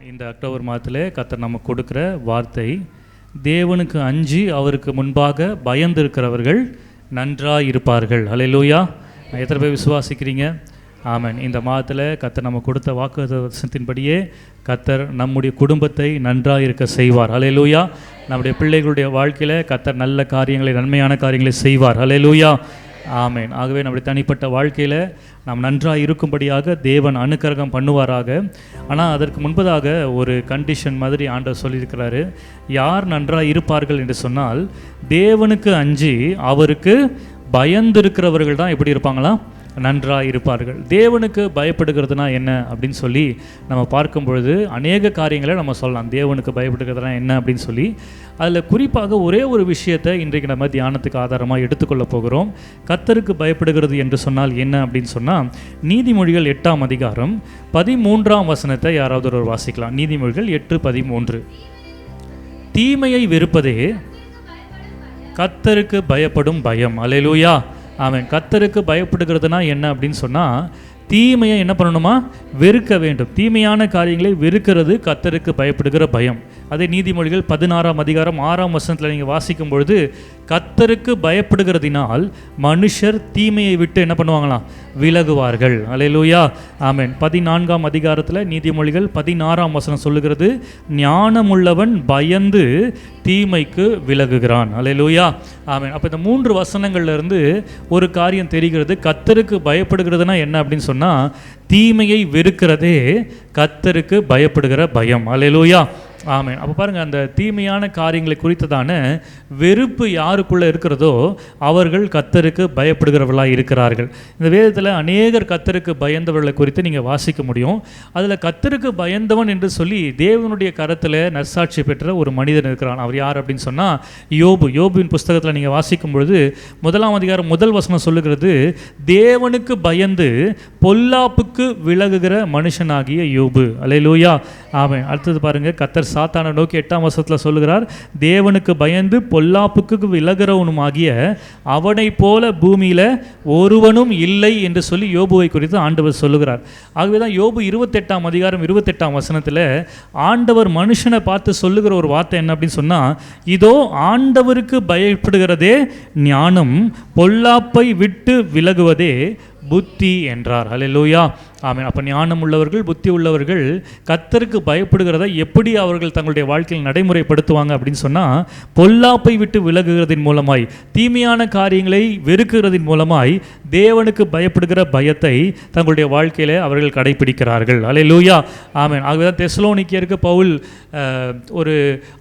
இந்த அக்டோபர் மாதத்தில் கர்த்தர் நமக்கு கொடுக்குற வார்த்தை, தேவனுக்கு அஞ்சி அவருக்கு முன்பாக பயந்து இருக்கிறவர்கள் நன்றாக இருப்பார்கள். ஹல்லேலூயா. எத்தனை பேர் விசுவாசிக்கிறீங்க? ஆமென். இந்த மாதத்தில் கர்த்தர் நமக்கு கொடுத்த வாக்குத்தத்தத்தின்படியே கர்த்தர் நம்முடைய குடும்பத்தை நன்றாக இருக்க செய்வார். ஹல்லேலூயா. நம்முடைய பிள்ளைகளுடைய வாழ்க்கையில் கர்த்தர் நல்ல காரியங்களை, நன்மையான காரியங்களை செய்வார். ஹல்லேலூயா. ஆமென். ஆகவே நம்முடைய தனிப்பட்ட வாழ்க்கையில் நாம் நன்றாக இருக்கும்படியாக தேவன் அனுக்கிரகம் பண்ணுவாராக. ஆனால் அதற்கு முன்பதாக ஒரு கண்டிஷன் மாதிரி ஆண்டவர் சொல்லியிருக்கிறாரு. யார் நன்றாக இருப்பார்கள் என்று சொன்னால், தேவனுக்கு அஞ்சி அவருக்கு பயந்திருக்கிறவர்கள் தான் எப்படி இருப்பாங்களாம்? நன்றாக இருப்பார்கள். தேவனுக்கு பயப்படுகிறதுனா என்ன அப்படின்னு சொல்லி நம்ம பார்க்கும் பொழுது அநேக காரியங்களை நம்ம சொல்லலாம். தேவனுக்கு பயப்படுகிறதுனா என்ன அப்படின்னு சொல்லி அதில் குறிப்பாக ஒரே ஒரு விஷயத்தை இன்றைக்கு நம்ம தியானத்துக்கு ஆதாரமாக எடுத்துக்கொள்ள போகிறோம். கர்த்தருக்கு பயப்படுகிறது என்று சொன்னால் என்ன அப்படின்னு சொன்னால், நீதிமொழிகள் 8ஆம் அதிகாரம் 13ஆம் வசனத்தை யாராவது ஒரு வாசிக்கலாம். நீதிமொழிகள் 8:13. தீமையை வெறுப்பதே கர்த்தருக்கு பயப்படும் பயம். அல்லேலூயா. ஆமென். கர்த்தருக்கு பயப்படுகிறதுனா என்ன அப்படின்னு சொன்னால், தீமையை என்ன பண்ணணுமா? வெறுக்க வேண்டும். தீமையான காரியங்களை வெறுக்கிறது கர்த்தருக்கு பயப்படுகிற பயம். அதே நீதிமொழிகள் 16ஆம் அதிகாரம் 6ஆம் வசனத்தில் நீங்கள் வாசிக்கும் பொழுது, கர்த்தருக்கு பயப்படுகிறதினால் மனுஷர் தீமையை விட்டு என்ன பண்ணுவாங்களாம்? விலகுவார்கள். அல்லேலூயா. ஆமென். 14ஆம் அதிகாரத்தில் நீதிமொழிகள் 16ஆம் வசனம் சொல்லுகிறது, ஞானமுள்ளவன் பயந்து தீமைக்கு விலகுகிறான். அல்லேலூயா. ஆமென். அப்போ இந்த 3 வசனங்கள்லேருந்து ஒரு காரியம் தெரிகிறது. கர்த்தருக்கு பயப்படுகிறதுனா என்ன அப்படின்னு சொன்னால், தீமையை வெறுக்கிறதே கர்த்தருக்கு பயப்படுகிற பயம். அல்லேலூயா. ஆமென். அப்போ பாருங்கள், அந்த தீமையான காரியங்களை குறித்ததான வெறுப்பு யாருக்குள்ளே இருக்கிறதோ அவர்கள் கர்த்தருக்கு பயப்படுகிறவர்களாக இருக்கிறார்கள். இந்த வேதத்தில் அநேகர் கர்த்தருக்கு பயந்தவர்களை குறித்து நீங்கள் வாசிக்க முடியும். அதில் கர்த்தருக்கு பயந்தவன் என்று சொல்லி தேவனுடைய கரத்தில் நற்சாட்சி பெற்ற ஒரு மனிதன் இருக்கிறான். அவர் யார் அப்படின்னு சொன்னால், யோபு. யோபுவின் புஸ்தகத்தில் நீங்கள் வாசிக்கும் பொழுது 1ஆம் அதிகாரம் 1 வசனம் சொல்லுகிறது, தேவனுக்கு பயந்து பொல்லாப்புக்கு விலகுகிற மனுஷனாகிய யோபு. அல்லேலூயா. ஆமென். அடுத்தது பாருங்கள், கர்த்தர் சாத்தானை நோக்கி 8ஆம் வசனத்தில் சொல்லுகிறார், தேவனுக்கு பயந்து பொல்லாப்புக்கு விலகிறவனுமாகிய அவனை போல பூமியில் ஒருவனும் இல்லை என்று சொல்லி யோபுவை குறித்து ஆண்டவர் சொல்லுகிறார். ஆகவே தான் யோபு 28ஆம் அதிகாரம் 28ஆம் வசனத்தில் ஆண்டவர் மனுஷனை பார்த்து சொல்லுகிற ஒரு வார்த்தை என்ன அப்படின்னு சொன்னால், இதோ ஆண்டவருக்கு பயப்படுகிறதே ஞானம், பொல்லாப்பை விட்டு விலகுவதே புத்தி என்றார். அல்லேலூயா. ஆமென். அப்போ ஞானம் உள்ளவர்கள், புத்தி உள்ளவர்கள் கர்த்தருக்கு பயப்படுகிறத எப்படி அவர்கள் தங்களுடைய வாழ்க்கையில் நடைமுறைப்படுத்துவாங்க அப்படின்னு சொன்னால், பொல்லாப்பை விட்டு விலகுகிறதின் மூலமாய், தீமையான காரியங்களை வெறுக்கிறதின் மூலமாய் தேவனுக்கு பயப்படுகிற பயத்தை தங்களுடைய வாழ்க்கையில் அவர்கள் கடைபிடிக்கிறார்கள். அல்லேலூயா. ஆமென். ஆகவே தான் தெசலோனிக்கேயருக்கு பவுல் ஒரு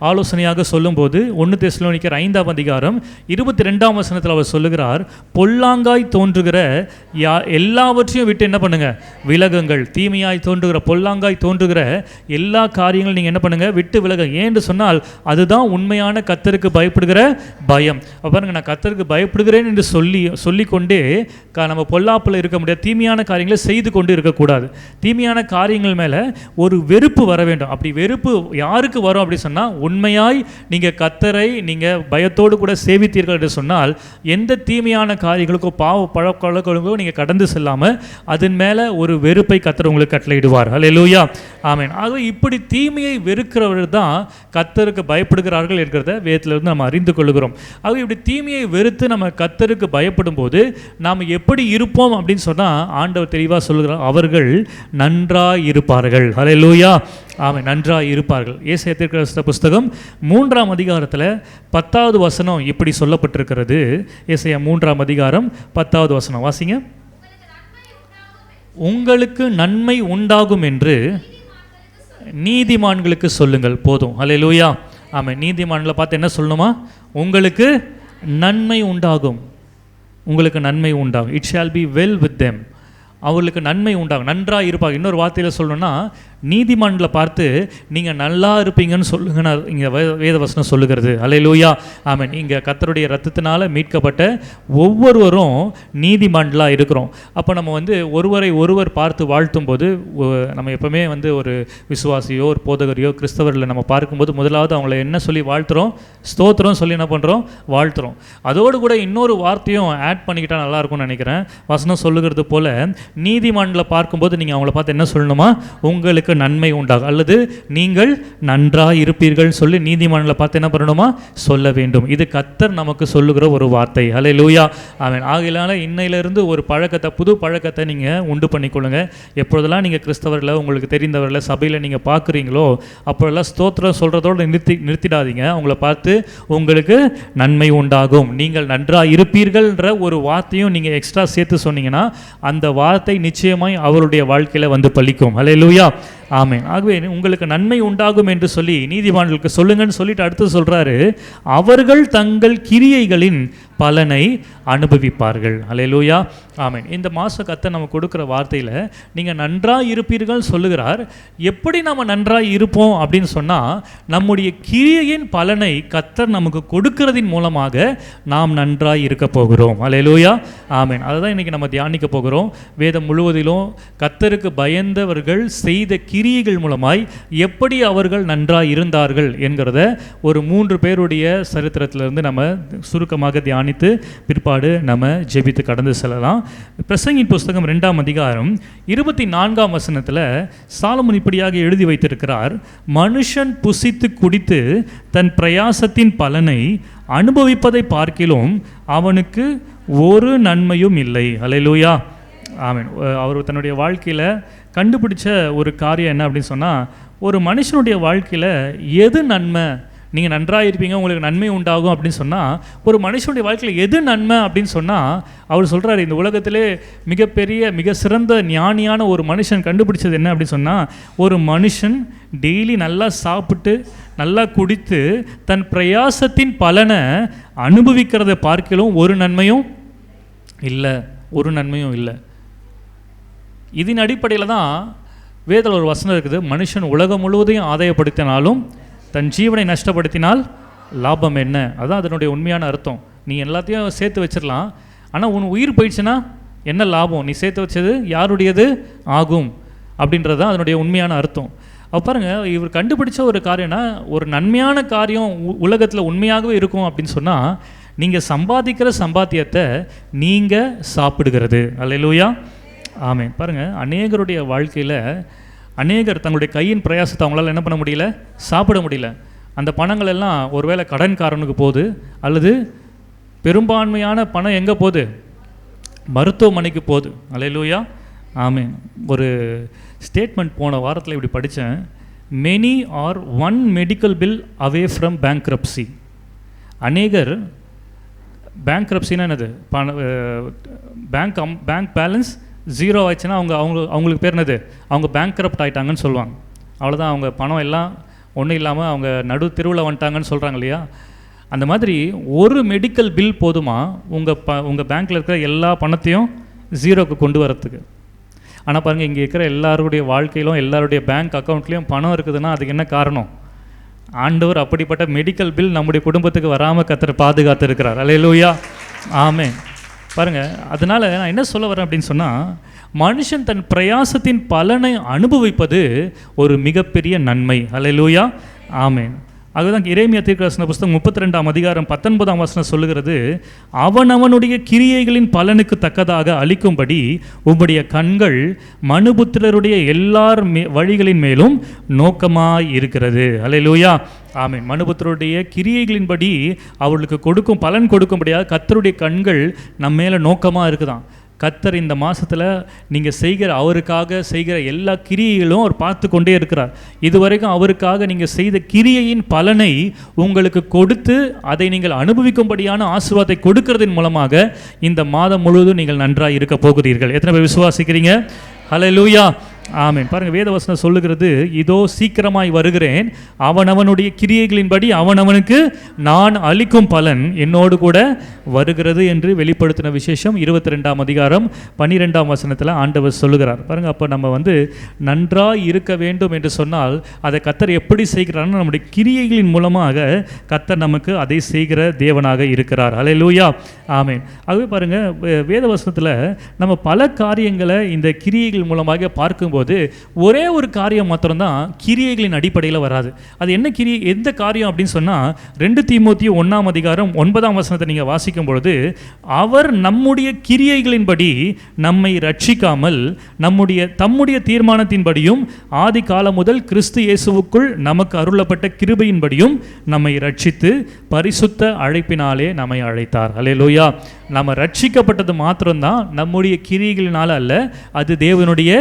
ஆலோசனையாக சொல்லும்போது 1 தெசலோனிக்கேயர் 5ஆம் அதிகாரம் 22ஆம் வசனத்தில் அவர் சொல்லுகிறார், பொல்லாங்காய் தோன்றுகிற எல்லாவற்றையும் விட்டு என்ன பண்ணுங்க? விலகுங்கள். தீமையாய் தோன்றுகிற, பொல்லாங்காய் தோன்றுகிற எல்லா காரியங்களும் நீங்கள் என்ன பண்ணுங்க? விட்டு விலக. ஏன்னு சொன்னால் அதுதான் உண்மையான கர்த்தருக்கு பயப்படுகிற பயம். பாருங்க, நான் கர்த்தருக்கு பயப்படுகிறேன் என்று சொல்லிக்கொண்டே நம்ம பொல்லாப்பில் இருக்க முடியாது. தீமையான காரியங்களை செய்து கொண்டு இருக்கக்கூடாது. தீமையான காரியங்கள் மேலே ஒரு வெறுப்பு வர வேண்டும். அப்படி வெறுப்பு யாருக்கு வரும் அப்படி சொன்னால், உண்மையாய் நீங்கள் கர்த்தரை நீங்கள் பயத்தோடு கூட சேவித்தீர்கள் என்று சொன்னால், எந்த தீமையான காரியங்களுக்கோ பாவ பழக்கங்களுக்கோ நீங்கள் கடந்து செல்லாமல் அதன் மேலே ஒரு வெறுப்பை கர்த்தர் உங்களுக்கு கட்டளையிடுவார். அல்லேலூயா. ஆமென். ஆகவே இப்படி தீமையை வெறுக்கிறவர்கள் தான் கர்த்தருக்கு பயப்படுகிறார்கள் என்கிறத வேதத்திலிருந்து நம்ம அறிந்து கொள்கிறோம். ஆகவே இப்படி தீமையை வெறுத்து நம்ம கர்த்தருக்கு பயப்படும் போது நாம் எப்படி இருப்போம் அப்படின்னு சொன்னால், ஆண்டவர் தெளிவாக சொல்கிறார், அவர்கள் நன்றாக இருப்பார்கள். அல்லேலூயா. ஆமென். நன்றாக இருப்பார்கள். ஏசாயா தீர்க்கதரிசி புஸ்தகம் 3ஆம் அதிகாரத்தில் 10வது வசனம் இப்படி சொல்லப்பட்டிருக்கிறது. ஏசாயா 3ஆம் அதிகாரம் 10வது வசனம் வாசிங்க. உங்களுக்கு நன்மை உண்டாகும் என்று நீதிமான்களுக்கு சொல்லுங்கள். போதும். அல்லேலூயா. ஆமாம். நீதிமான்களை பார்த்து என்ன சொல்லணுமா? உங்களுக்கு நன்மை உண்டாகும். உங்களுக்கு நன்மை உண்டாகும். It shall be well with them. அவர்களுக்கு நன்மை உண்டாகும், நன்றாக இருப்பாங்க. இன்னொரு வார்த்தையில் சொல்லணும்னா, நீதிமான்களை பார்த்து நீங்கள் நல்லா இருப்பீங்கன்னு சொல்லுங்கன்னு இங்கே வேதவசனம் சொல்லுகிறது. அல்லேலூயா. ஆமென். இங்கே கர்த்தருடைய இரத்தத்தினால் மீட்கப்பட்ட ஒவ்வொருவரும் நீதிமான்களாக இருக்கிறோம். அப்போ நம்ம ஒருவரை ஒருவர் பார்த்து வாழ்த்தும் போது, நம்ம எப்பவுமே ஒரு விசுவாசியோ ஒரு போதகரையோ கிறிஸ்தவர்களை நம்ம பார்க்கும்போது முதலாவது அவங்கள என்ன சொல்லி வாழ்த்துறோம்? ஸ்தோத்திரம் சொல்லி என்ன பண்ணுறோம்? வாழ்த்துறோம். அதோடு கூட இன்னொரு வார்த்தையும் ஆட் பண்ணிக்கிட்டால் நல்லாயிருக்கும்னு நினைக்கிறேன். வசனம் சொல்லுகிறது போல நீதிமான்களை பார்க்கும்போது நீங்கள் அவங்கள பார்த்து என்ன சொல்லணுமா? உங்களுக்கு உங்களுக்கு நன்மை உண்டாகும், அல்லது நீங்கள் நன்றாக இருப்பீர்கள் சொல்லி நீதிமான்களை பார்த்து என்ன பண்ணணுமா சொல்ல வேண்டும். இது கர்த்தர் நமக்கு சொல்லுகிற ஒரு வார்த்தை. ஹல்லேலூயா, ஆமென். ஆகையினால இன்னையிலிருந்து ஒரு பழக்கத்தை, புது பழக்கத்தை நீங்கள் உண்டு பண்ணிக்கொள்ளுங்க. எப்பொழுதெல்லாம் நீங்கள் கிறிஸ்தவர்களை, உங்களுக்கு தெரிந்தவர்களை சபையில் நீங்கள் பார்க்குறீங்களோ அப்போல்லாம் ஸ்தோத்திரம் சொல்கிறதோடு நிறுத்திடாதீங்க. அவங்கள பார்த்து உங்களுக்கு நன்மை உண்டாகும், நீங்கள் நன்றாக இருப்பீர்கள்ன்ற ஒரு வார்த்தையும் நீங்கள் எக்ஸ்ட்ரா சேர்த்து சொன்னீங்கன்னா அந்த வார்த்தை நிச்சயமாய் அவருடைய வாழ்க்கையில் வந்து பலிக்கும். ஹல்லேலூயா, ஆமென். ஆகவே உங்களுக்கு நன்மை உண்டாகும் என்று சொல்லி நீதிமான்களுக்கு சொல்லுங்கன்னு சொல்லிட்டு அடுத்து சொல்கிறாரு, அவர்கள் தங்கள் கிரியைகளின் பலனை அனுபவிப்பார்கள். ஹல்லேலூயா, ஆமென். இந்த மாத கர்த்தர் நம்ம கொடுக்குற வார்த்தையில் நீங்கள் நன்றாக இருப்பீர்கள் சொல்லுகிறார். எப்படி நம்ம நன்றாக இருப்போம் அப்படின்னு சொன்னால், நம்முடைய கிரியையின் பலனை கர்த்தர் நமக்கு கொடுக்கிறதின் மூலமாக நாம் நன்றாக இருக்க போகிறோம். ஹல்லேலூயா, ஆமென். அதுதான் இன்றைக்கி நம்ம தியானிக்க போகிறோம். வேதம் முழுவதிலும் கர்த்தருக்கு பயந்தவர்கள் செய்த கிரியைகள் மூலமாய் எப்படி அவர்கள் நன்றாக இருந்தார்கள் என்கிறத ஒரு 3 பேருடைய சரித்திரத்திலிருந்து நம்ம சுருக்கமாக தியானித்து பிற்பாடு நம்ம ஜெபித்து கடந்து செல்லலாம். பிரசங்கின் புஸ்தகம் 2ஆம் அதிகாரம் 24ஆம் வசனத்தில் சாலமோன் இப்படியாக எழுதி வைத்திருக்கிறார், மனுஷன் புசித்து குடித்து தன் பிரயாசத்தின் பலனை அனுபவிப்பதை பார்க்கிலும் அவனுக்கு ஒரு நன்மையும் இல்லை. ஹல்லேலூயா, ஆமென். அவர் தன்னுடைய வாழ்க்கையில் கண்டுபிடிச்ச ஒரு காரியம் என்ன அப்படின்னு சொன்னால், ஒரு மனுஷனுடைய வாழ்க்கையில் எது நன்மை, நீங்கள் நன்றாக இருப்பீங்க, உங்களுக்கு நன்மை உண்டாகும் அப்படின்னு சொன்னால், ஒரு மனுஷனுடைய வாழ்க்கையில் எது நன்மை அப்படின்னு சொன்னால், அவர் சொல்கிறார், இந்த உலகத்திலே மிக சிறந்த ஞானியான ஒரு மனுஷன் கண்டுபிடிச்சது என்ன அப்படின்னு சொன்னால், ஒரு மனுஷன் டெய்லி நல்லா சாப்பிட்டு நல்லா குடித்து தன் பிரயாசத்தின் பலனை அனுபவிக்கிறத பார்க்கலும் ஒரு நன்மையும் இல்லை. இதன் அடிப்படையில் தான் வேதத்தில் ஒரு வசனம் இருக்குது, மனுஷன் உலகம் முழுவதையும் ஆதாயப்படுத்தினாலும் தன் ஜீவனை நஷ்டப்படுத்தினால் லாபம் என்ன. அதுதான் அதனுடைய உண்மையான அர்த்தம். நீ எல்லாத்தையும் சேர்த்து வச்சிடலாம், ஆனால் உன் உயிர் போயிடுச்சுன்னா என்ன லாபம், நீ சேர்த்து வச்சது யாருடையது ஆகும் அப்படின்றது தான் அதனுடைய உண்மையான அர்த்தம். அப்போ பாருங்கள், இவர் கண்டுபிடிச்ச ஒரு காரியம்னா, ஒரு நன்மையான காரியம் உலகத்தில் உண்மையாகவே இருக்கும் அப்படின்னு சொன்னால், நீங்கள் சம்பாதிக்கிற சம்பாத்தியத்தை நீங்கள் சாப்பிடுகிறது. அல்லேலூயா, ஆமென். பாருங்கள், அநேகருடைய வாழ்க்கையில் அநேகர் தங்களுடைய கையின் பிரயாசத்தை அவங்களால என்ன பண்ண முடியல, சாப்பிட முடியல. அந்த பணங்கள் எல்லாம் ஒருவேளை கடன்காரனுக்கு போகுது, அல்லது பெரும்பான்மையான பணம் எங்கே போகுது, மருத்துவமனைக்கு போகுது. அல்லேலூயா, ஆமென். ஒரு ஸ்டேட்மெண்ட் போன வாரத்தில் இப்படி படித்தேன், many R one medical bill away from bankruptcy. அநேகர் பேங்க்ரப்சின்னா என்னது, பேங்க் பேலன்ஸ் 0 ஆயிடுச்சுன்னா அவங்களுக்கு பேர் என்னது, அவங்க பேங்க்ரப்ட் ஆகிட்டாங்கன்னு சொல்லுவாங்க. அவ்வளோதான், அவங்க பணம் எல்லாம் ஒன்றும் இல்லாமல் அவங்க நடு தெருவில் வந்துட்டாங்கன்னு சொல்கிறாங்க இல்லையா. அந்த மாதிரி ஒரு மெடிக்கல் பில் போதுமா உங்கள் பேங்க்கில் இருக்கிற எல்லா பணத்தையும் 0க்கு கொண்டு வரத்துக்கு. ஆனால் பாருங்கள், இங்கே இருக்கிற எல்லாருடைய வாழ்க்கையிலும் எல்லாருடைய பேங்க் அக்கௌண்ட்லேயும் பணம் இருக்குதுன்னா அதுக்கு என்ன காரணம், ஆண்டவர் அப்படிப்பட்ட மெடிக்கல் பில் நம்முடைய குடும்பத்துக்கு வராமல் கர்த்தர் பாதுகாத்து இருக்கிறார். அல்லேலூயா, ஆமென். பாருங்கள், அதனால் நான் என்ன சொல்ல வரேன் அப்படின்னு சொன்னால், மனுஷன் தன் பிரயாசத்தின் பலனை அனுபவிப்பது ஒரு மிகப்பெரிய நன்மை. அல்லேலூயா, ஆமென். அதுதான் எரேமியா தீர்க்கதரிசன புஸ்தகம் 32ஆம் அதிகாரம் 19ஆம் வசனம் சொல்லுகிறது, அவனவனுடைய கிரியைகளின் பலனுக்கு தக்கதாக அளிக்கும்படி உம்முடைய கண்கள் மனுபுத்திரருடைய எல்லார் வழிகளின் மேலும் நோக்கமாய் இருக்கிறது. அல்லேலூயா, ஆமென். மனுபுத்திரருடைய கிரியைகளின்படி அவர்களுக்கு கொடுக்கும் பலன் கொடுக்கும்படியாக கர்த்தருடைய கண்கள் நம்ம மேலே நோக்கமாக இருக்குதான். கர்த்தர் இந்த மாதத்தில் நீங்கள் அவருக்காக செய்கிற எல்லா கிரியைகளும் அவர் பார்த்து கொண்டே இருக்கிறார். இதுவரைக்கும் அவருக்காக நீங்கள் செய்த கிரியையின் பலனை உங்களுக்கு கொடுத்து அதை நீங்கள் அனுபவிக்கும்படியான ஆசீர்வாதத்தை கொடுக்கறதின் மூலமாக இந்த மாதம் முழுவதும் நீங்கள் நன்றாக இருக்க போகிறீர்கள். எத்தனை பேர் விசுவாசிக்கிறீங்க? ஹல்லேலூயா, ஆமென். பாருங்கள், வேதவசனம் சொல்லுகிறது, இதோ சீக்கிரமாய் வருகிறேன், அவனவனுடைய கிரியைகளின்படி அவனவனுக்கு நான் அளிக்கும் பலன் என்னோடு கூட வருகிறது என்று வெளிப்படுத்தின விசேஷம் 22ஆம் அதிகாரம் 12ஆம் வசனத்தில் ஆண்டவர் சொல்லுகிறார். பாருங்கள், அப்போ நம்ம நன்றாக இருக்க வேண்டும் என்று சொன்னால் அதை கர்த்தர் எப்படி செய்கிறார்னா, நம்முடைய கிரியைகளின் மூலமாக கர்த்தர் நமக்கு அதை செய்கிற தேவனாக இருக்கிறார். அல்லேலூயா, ஆமென். ஆகவே பாருங்கள், வேதவசனத்தில் நம்ம பல காரியங்களை இந்த கிரியைகள் மூலமாக பார்க்கும்போது வரும்போது ஒரே ஒரு காரியம் மாத்திரம்தான் கிரியைகளின் அடிப்படையில் வராது. அது என்ன எந்த காரியம் அப்படின்னு சொன்னால் 2 தீமோத்தேயு 1 அதிகாரம் 9 நீங்கள் வாசிக்கும் பொழுது, அவர் நம்முடைய கிரியைகளின்படி நம்மை ரட்சிக்காமல் தம்முடைய தீர்மானத்தின்படியும் ஆதி காலம் முதல் கிறிஸ்து இயேசுவுக்குள் நமக்கு அருளப்பட்ட கிருபையின்படியும் நம்மை ரட்சித்து பரிசுத்த அழைப்பினாலே நம்மை அழைத்தார். அல்லேலூயா. நம்ம ரட்சிக்கப்பட்டது மாத்திரம்தான் நம்முடைய கிரியைகளினால அல்ல, அது தேவனுடைய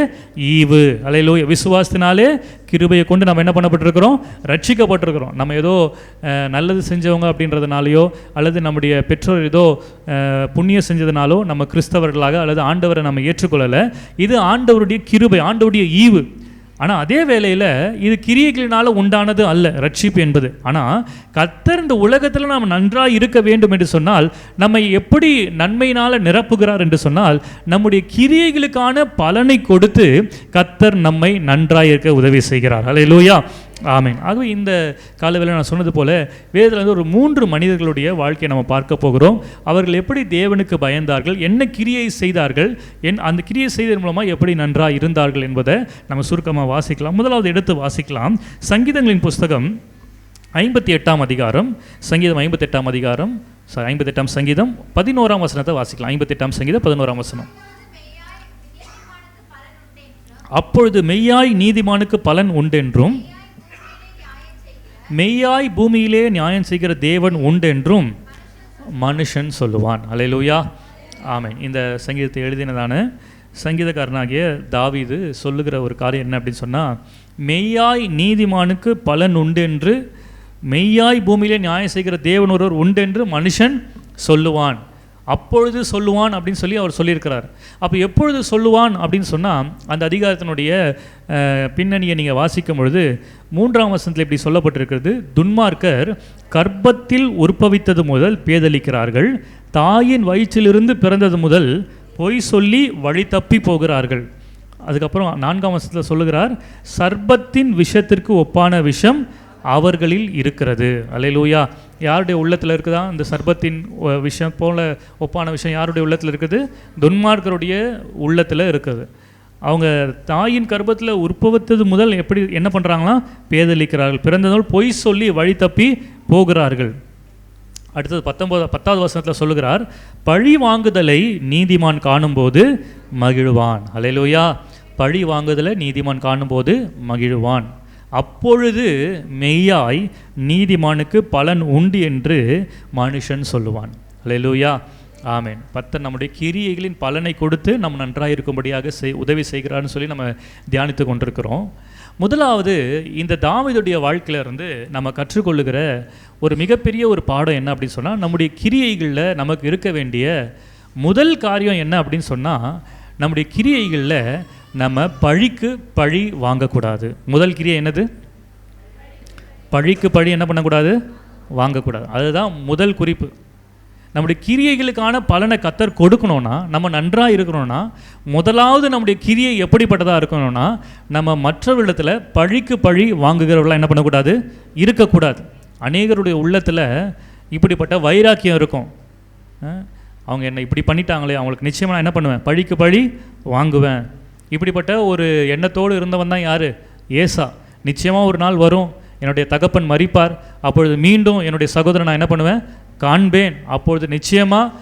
ஈவு. அல்லேலூயா. விசுவாசத்தினாலே கிருபையை கொண்டு நம்ம என்ன பண்ணப்பட்டிருக்கிறோம்? ரட்சிக்கப்பட்டிருக்கிறோம். நம்ம ஏதோ நல்லது செஞ்சவங்க அப்படின்றதுனாலையோ அல்லது நம்முடைய பெற்றோர் ஏதோ புண்ணியம் செஞ்சதுனாலோ நம்ம கிறிஸ்தவர்களாக அல்லது ஆண்டவரை நம்ம ஏற்றுக்கொள்ளலை. இது ஆண்டவருடைய கிருபை, ஆண்டவருடைய ஈவு. ஆனால் அதே வேளையில் இது கிரியைகளினால் உண்டானது அல்ல ரட்சிப்பு என்பது. ஆனால் கர்த்தர் இந்த உலகத்தில் நாம் நன்றாக இருக்க வேண்டும் என்று சொன்னால் நம்மை எப்படி நன்மையினால் நிரப்புகிறார் என்று சொன்னால் நம்முடைய கிரியைகளுக்கான பலனை கொடுத்து கர்த்தர் நம்மை நன்றாக இருக்க உதவி செய்கிறார். அல்லேலூயா. ஆமென். ஆகவே இந்த காலவேளையில் நான் சொன்னது போல வேதத்தில் ஒரு 3 மனிதர்களுடைய வாழ்க்கையை நம்ம பார்க்க போகிறோம். அவர்கள் எப்படி தேவனுக்கு பயந்தார்கள், என்ன கிரியை செய்தார்கள், அந்த கிரியை செய்ததன் மூலமாக எப்படி நன்றாக இருந்தார்கள் என்பதை நம்ம சுருக்கமாக வாசிக்கலாம். முதலாவது எடுத்து வாசிக்கலாம். சங்கீதங்களின் புஸ்தகம் 58 அதிகாரம், சங்கீதம் 58 அதிகாரம், 58 சங்கீதம் 11 வசனத்தை வாசிக்கலாம். 58 சங்கீதம் 11 வசனம். அப்பொழுது மெய்யாய் நீதிமானுக்கு பலன் உண்டென்றும் மெய்யாய் பூமியிலே நியாயம் செய்கிற தேவன் உண்டென்றும் மனுஷன் சொல்லுவான். அல்லேலூயா. ஆமென். இந்த சங்கீதத்தை எழுதினதான சங்கீதக்காரனாகிய தாவீது சொல்லுகிற ஒரு காரியம் என்ன அப்படின்னு சொன்னால், மெய்யாய் நீதிமானுக்கு பலன் உண்டென்று, மெய்யாய் பூமியிலே நியாயம் செய்கிற தேவன் ஒருவர் உண்டென்று மனுஷன் சொல்லுவான். அப்பொழுது சொல்லுவான் அப்படின்னு சொல்லி அவர் சொல்லியிருக்கிறார். அப்போ எப்பொழுது சொல்லுவான் அப்படின்னு சொன்னால் அந்த அதிகாரத்தினுடைய பின்னணியை நீங்கள் வாசிக்கும் பொழுது 3 வசனத்தில் இப்படி சொல்லப்பட்டிருக்கிறது. துன்மார்க்கர் கர்ப்பத்தில் உற்பவித்தது முதல் பேதலிக்கிறார்கள், தாயின் வயிற்றிலிருந்து பிறந்தது முதல் பொய் சொல்லி வழி தப்பி போகிறார்கள். அதுக்கப்புறம் 4 வசனத்தில் சொல்லுகிறார், சர்ப்பத்தின் விஷத்திற்கு ஒப்பான விஷம் அவர்களில் இருக்கிறது. அல்லேலூயா. யாருடைய உள்ளத்தில் இருக்குதா இந்த சர்ப்பத்தின் விஷயம் போல ஒப்பான விஷயம்? யாருடைய உள்ளத்தில் இருக்குது? துன்மார்க்கருடைய உள்ளத்தில் இருக்குது. அவங்க தாயின் கர்ப்பத்தில் உற்பவித்தது முதல் என்ன பண்ணுறாங்களா? பேதலிக்கிறார்கள், பிறந்ததால் பொய் சொல்லி வழி தப்பி போகிறார்கள். அடுத்தது 10வது வசனத்தில் சொல்லுகிறார், பழி வாங்குதலை நீதிமான் காணும்போது மகிழ்வான். அல்லேலூயா. பழி வாங்குதலை நீதிமான் காணும்போது மகிழ்வான். அப்பொழுது மெய்யாய் நீதிமானுக்கு பலன் உண்டு என்று மனுஷன் சொல்லுவான். அல்லேலூயா. ஆமென். நம்முடைய கிரியைகளின் பலனை கொடுத்து நம்ம நன்றாக இருக்கும்படியாக உதவி செய்கிறான்னு சொல்லி நம்ம தியானித்து கொண்டிருக்கிறோம். முதலாவது இந்த தாவீதுடைய வாழ்க்கையிலிருந்து நம்ம கற்றுக்கொள்ளுகிற ஒரு மிகப்பெரிய ஒரு பாடம் என்ன அப்படின்னு சொன்னால், நம்முடைய கிரியைகளில் நமக்கு இருக்க வேண்டிய முதல் காரியம் என்ன அப்படின்னு சொன்னால், நம்முடைய கிரியைகளில் நம்ம பழிக்கு பழி வாங்கக்கூடாது. முதல் கிரியை என்னது? பழிக்கு பழி என்ன பண்ணக்கூடாது? வாங்கக்கூடாது. அதுதான் முதல் குறிப்பு. நம்முடைய கிரியைகளுக்கான பலனை கர்த்தர் கொடுக்கணும்னா, நம்ம நன்றாக இருக்கணும்னா, முதலாவது நம்முடைய கிரியை எப்படிப்பட்டதாக இருக்கணும்னா, நம்ம மற்றவர்களிடத்தில் பழிக்கு பழி வாங்குகிறவர்களாக என்ன பண்ணக்கூடாது? இருக்கக்கூடாது. அநேகருடைய உள்ளத்தில் இப்படிப்பட்ட வைராக்கியம் இருக்கும். அவங்க என்ன இப்படி பண்ணிட்டாங்களே, அவங்களுக்கு நிச்சயமாக நான் என்ன பண்ணுவேன்? பழிக்கு பழி வாங்குவேன். இப்படிப்பட்ட ஒரு எண்ணத்தோடு இருந்தவன் தான் யார்? ஏசா. நிச்சயமாக ஒரு நாள் வரும், என்னுடைய தகப்பன் மரிப்பார், அப்பொழுது மீண்டும் என்னுடைய சகோதரன் நான் என்ன பண்ணுவேன்? காண்பேன். அப்பொழுது நிச்சயமாக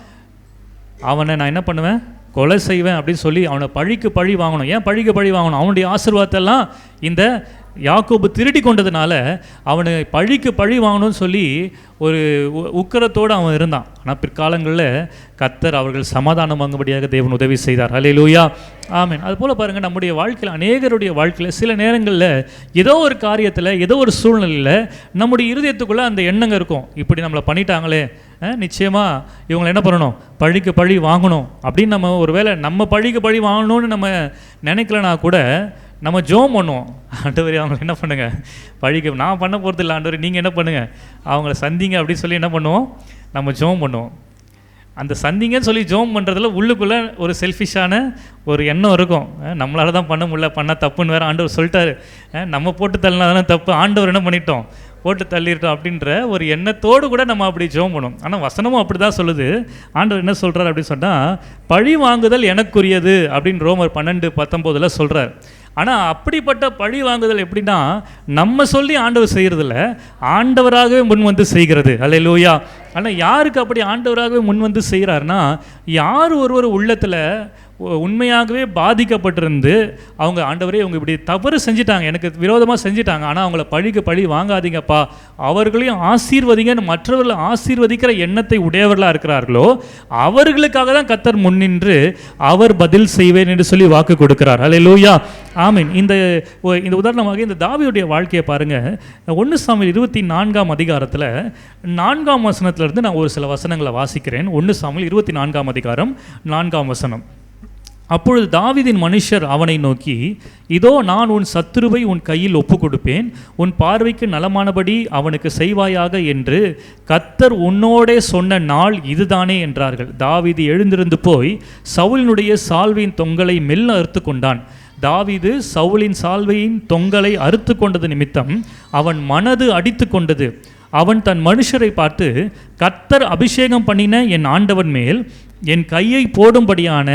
அவனை நான் என்ன பண்ணுவேன்? கொலை செய்வேன் அப்படின்னு சொல்லி அவனை பழிக்கு பழி வாங்கணும். ஏன் பழிக்கு பழி வாங்கணும்? அவனுடைய ஆசீர்வாதத்தெல்லாம் இந்த யாக்கோபு திருடி கொண்டதுனால அவனை பழிக்கு பழி வாங்கணும்னு சொல்லி ஒரு உக்கரத்தோடு அவன் இருந்தான். ஆனால் பிற்காலங்களில் கர்த்தர் அவர்கள் சமாதானம் வாங்கும்படியாக தேவன் உதவி செய்தார். அல்லேலூயா. ஆமென். அதுபோல் பாருங்கள், நம்முடைய வாழ்க்கையில் அநேகருடைய வாழ்க்கையில் சில நேரங்களில் ஏதோ ஒரு காரியத்தில் ஏதோ ஒரு சூழ்நிலையில் நம்முடைய இருதயத்துக்குள்ளே அந்த எண்ணங்க இருக்கும், இப்படி நம்மளை பண்ணிட்டாங்களே, நிச்சயமாக இவங்களை என்ன பண்ணணும்? பழிக்கு பழி வாங்கணும் அப்படின்னு நம்ம ஒருவேளை நம்ம பழிக்கு பழி வாங்கணும்னு நம்ம நினைக்கலனா கூட நம்ம ஜோம் பண்ணுவோம். ஆண்டவரே அவங்களை என்ன பண்ணுங்கள்? பழிக்கு நான் பண்ண போகிறது இல்லை ஆண்டவரே, நீங்கள் என்ன பண்ணுங்கள்? அவங்கள சந்திங்க அப்படின்னு சொல்லி என்ன பண்ணுவோம்? நம்ம ஜோம் பண்ணுவோம். அந்த சந்திங்கன்னு சொல்லி ஜோம் பண்ணுறதுல உள்ளுக்குள்ளே ஒரு செல்ஃபிஷான ஒரு எண்ணம் இருக்கும். நம்மளால தான் பண்ண முடியல, பண்ண தப்புன்னு வேறு ஆண்டவர் சொல்லிட்டாரு, நம்ம போட்டு தள்ளினா தானே தப்பு, ஆண்டவர் என்ன பண்ணிட்டோம்? போட்டு தள்ளிட்டோம் அப்படின்ற ஒரு எண்ணத்தோடு கூட நம்ம அப்படி ஜெபம் பண்ணுவோம். ஆனால் வசனமும் அப்படி தான் சொல்லுது. ஆண்டவர் என்ன சொல்கிறார் அப்படின்னு சொன்னால், பழி வாங்குதல் எனக்குரியது அப்படின்னு ரோமர் 12:19 சொல்கிறார். ஆனால் அப்படிப்பட்ட பழி வாங்குதல் எப்படின்னா, நம்ம சொல்லி ஆண்டவர் செய்கிறதில்ல, ஆண்டவராகவே முன் வந்து செய்கிறது. அல்லேலூயா. ஆனால் யாருக்கு அப்படி ஆண்டவராகவே முன் வந்து செய்கிறாருன்னா, யார் ஒருவர் உள்ளத்தில் உண்மையாகவே பாதிக்கப்பட்டிருந்து அவங்க ஆண்டவரே அவங்க இப்படி தவறு செஞ்சிட்டாங்க, எனக்கு விரோதமாக செஞ்சிட்டாங்க, ஆனால் அவங்கள பழிக்கு பழி வாங்காதீங்கப்பா, அவர்களையும் ஆசீர்வதிங்கன்னு மற்றவர்களை ஆசீர்வதிக்கிற எண்ணத்தை உடையவர்களாக இருக்கிறார்களோ அவர்களுக்காக தான் கர்த்தர் முன்னின்று அவர் பதில் செய்வேன் என்று சொல்லி வாக்கு கொடுக்கிறார். அல்லேலூயா. ஆமீன். இந்த உதாரணமாக இந்த தாவீதுடைய வாழ்க்கையை பாருங்கள். 1 சாமுவேல் 24ஆம் அதிகாரத்தில் 4ஆம் வசனத்திலிருந்து நான் ஒரு சில வசனங்களை வாசிக்கிறேன். 1 சாமுவேல் 24ஆம் அதிகாரம் 4ஆம் வசனம். அப்பொழுது தாவீதின் மனுஷர் அவனை நோக்கி, இதோ நான் உன் சத்துருவை உன் கையில் ஒப்பு கொடுப்பேன், உன் பார்வைக்கு நலமானபடி அவனுக்கு செய்வாயாக என்று கர்த்தர் உன்னோடே சொன்ன நாள் இதுதானே என்றார்கள். தாவீது எழுந்திருந்து போய் சவுலினுடைய சால்வையின் தொங்கலை மெல்ல அறுத்து கொண்டான். தாவீது சவுலின் சால்வையின் தொங்கலை அறுத்து கொண்டது நிமித்தம் அவன் மனது அடித்து கொண்டது. அவன் தன் மனுஷரை பார்த்து, கர்த்தர் அபிஷேகம் பண்ணின என் ஆண்டவன் மேல் என் கையை போடும்படியான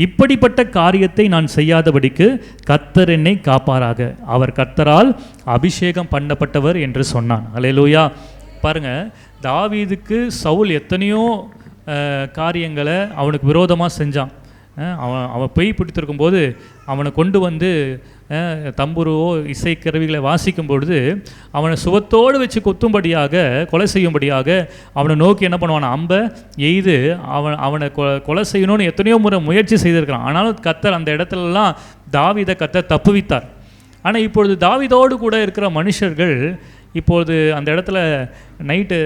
இப்படிப்பட்ட காரியத்தை நான் செய்யாதபடிக்கு கர்த்தர் என்னை காப்பாராக, அவர் கர்த்தரால் அபிஷேகம் பண்ணப்பட்டவர் என்று சொன்னான். அல்லேலூயா. பாருங்க, தாவீதுக்கு சவுல் எத்தனையோ காரியங்களை அவனுக்கு விரோதமாக செஞ்சான். அவன் பொய் பிடித்திருக்கும் போது அவனை கொண்டு வந்து தம்புருவோ இசைக்கருவிகளை வாசிக்கும் பொழுது அவனை சுவத்தோடு வச்சு கொத்தும்படியாக, கொலை செய்யும்படியாக அவனை நோக்கி என்ன பண்ணுவான், அம்பை எய்து அவனை கொலை செய்யணும்னு எத்தனையோ முறை முயற்சி செய்திருக்கிறான். ஆனாலும் கர்த்தர் அந்த இடத்துலலாம் தாவீதை கர்த்தர் தப்புவித்தார். ஆனால் இப்பொழுது தாவீதோடு கூட இருக்கிற மனுஷர்கள் இப்பொழுது அந்த இடத்துல நைட்டு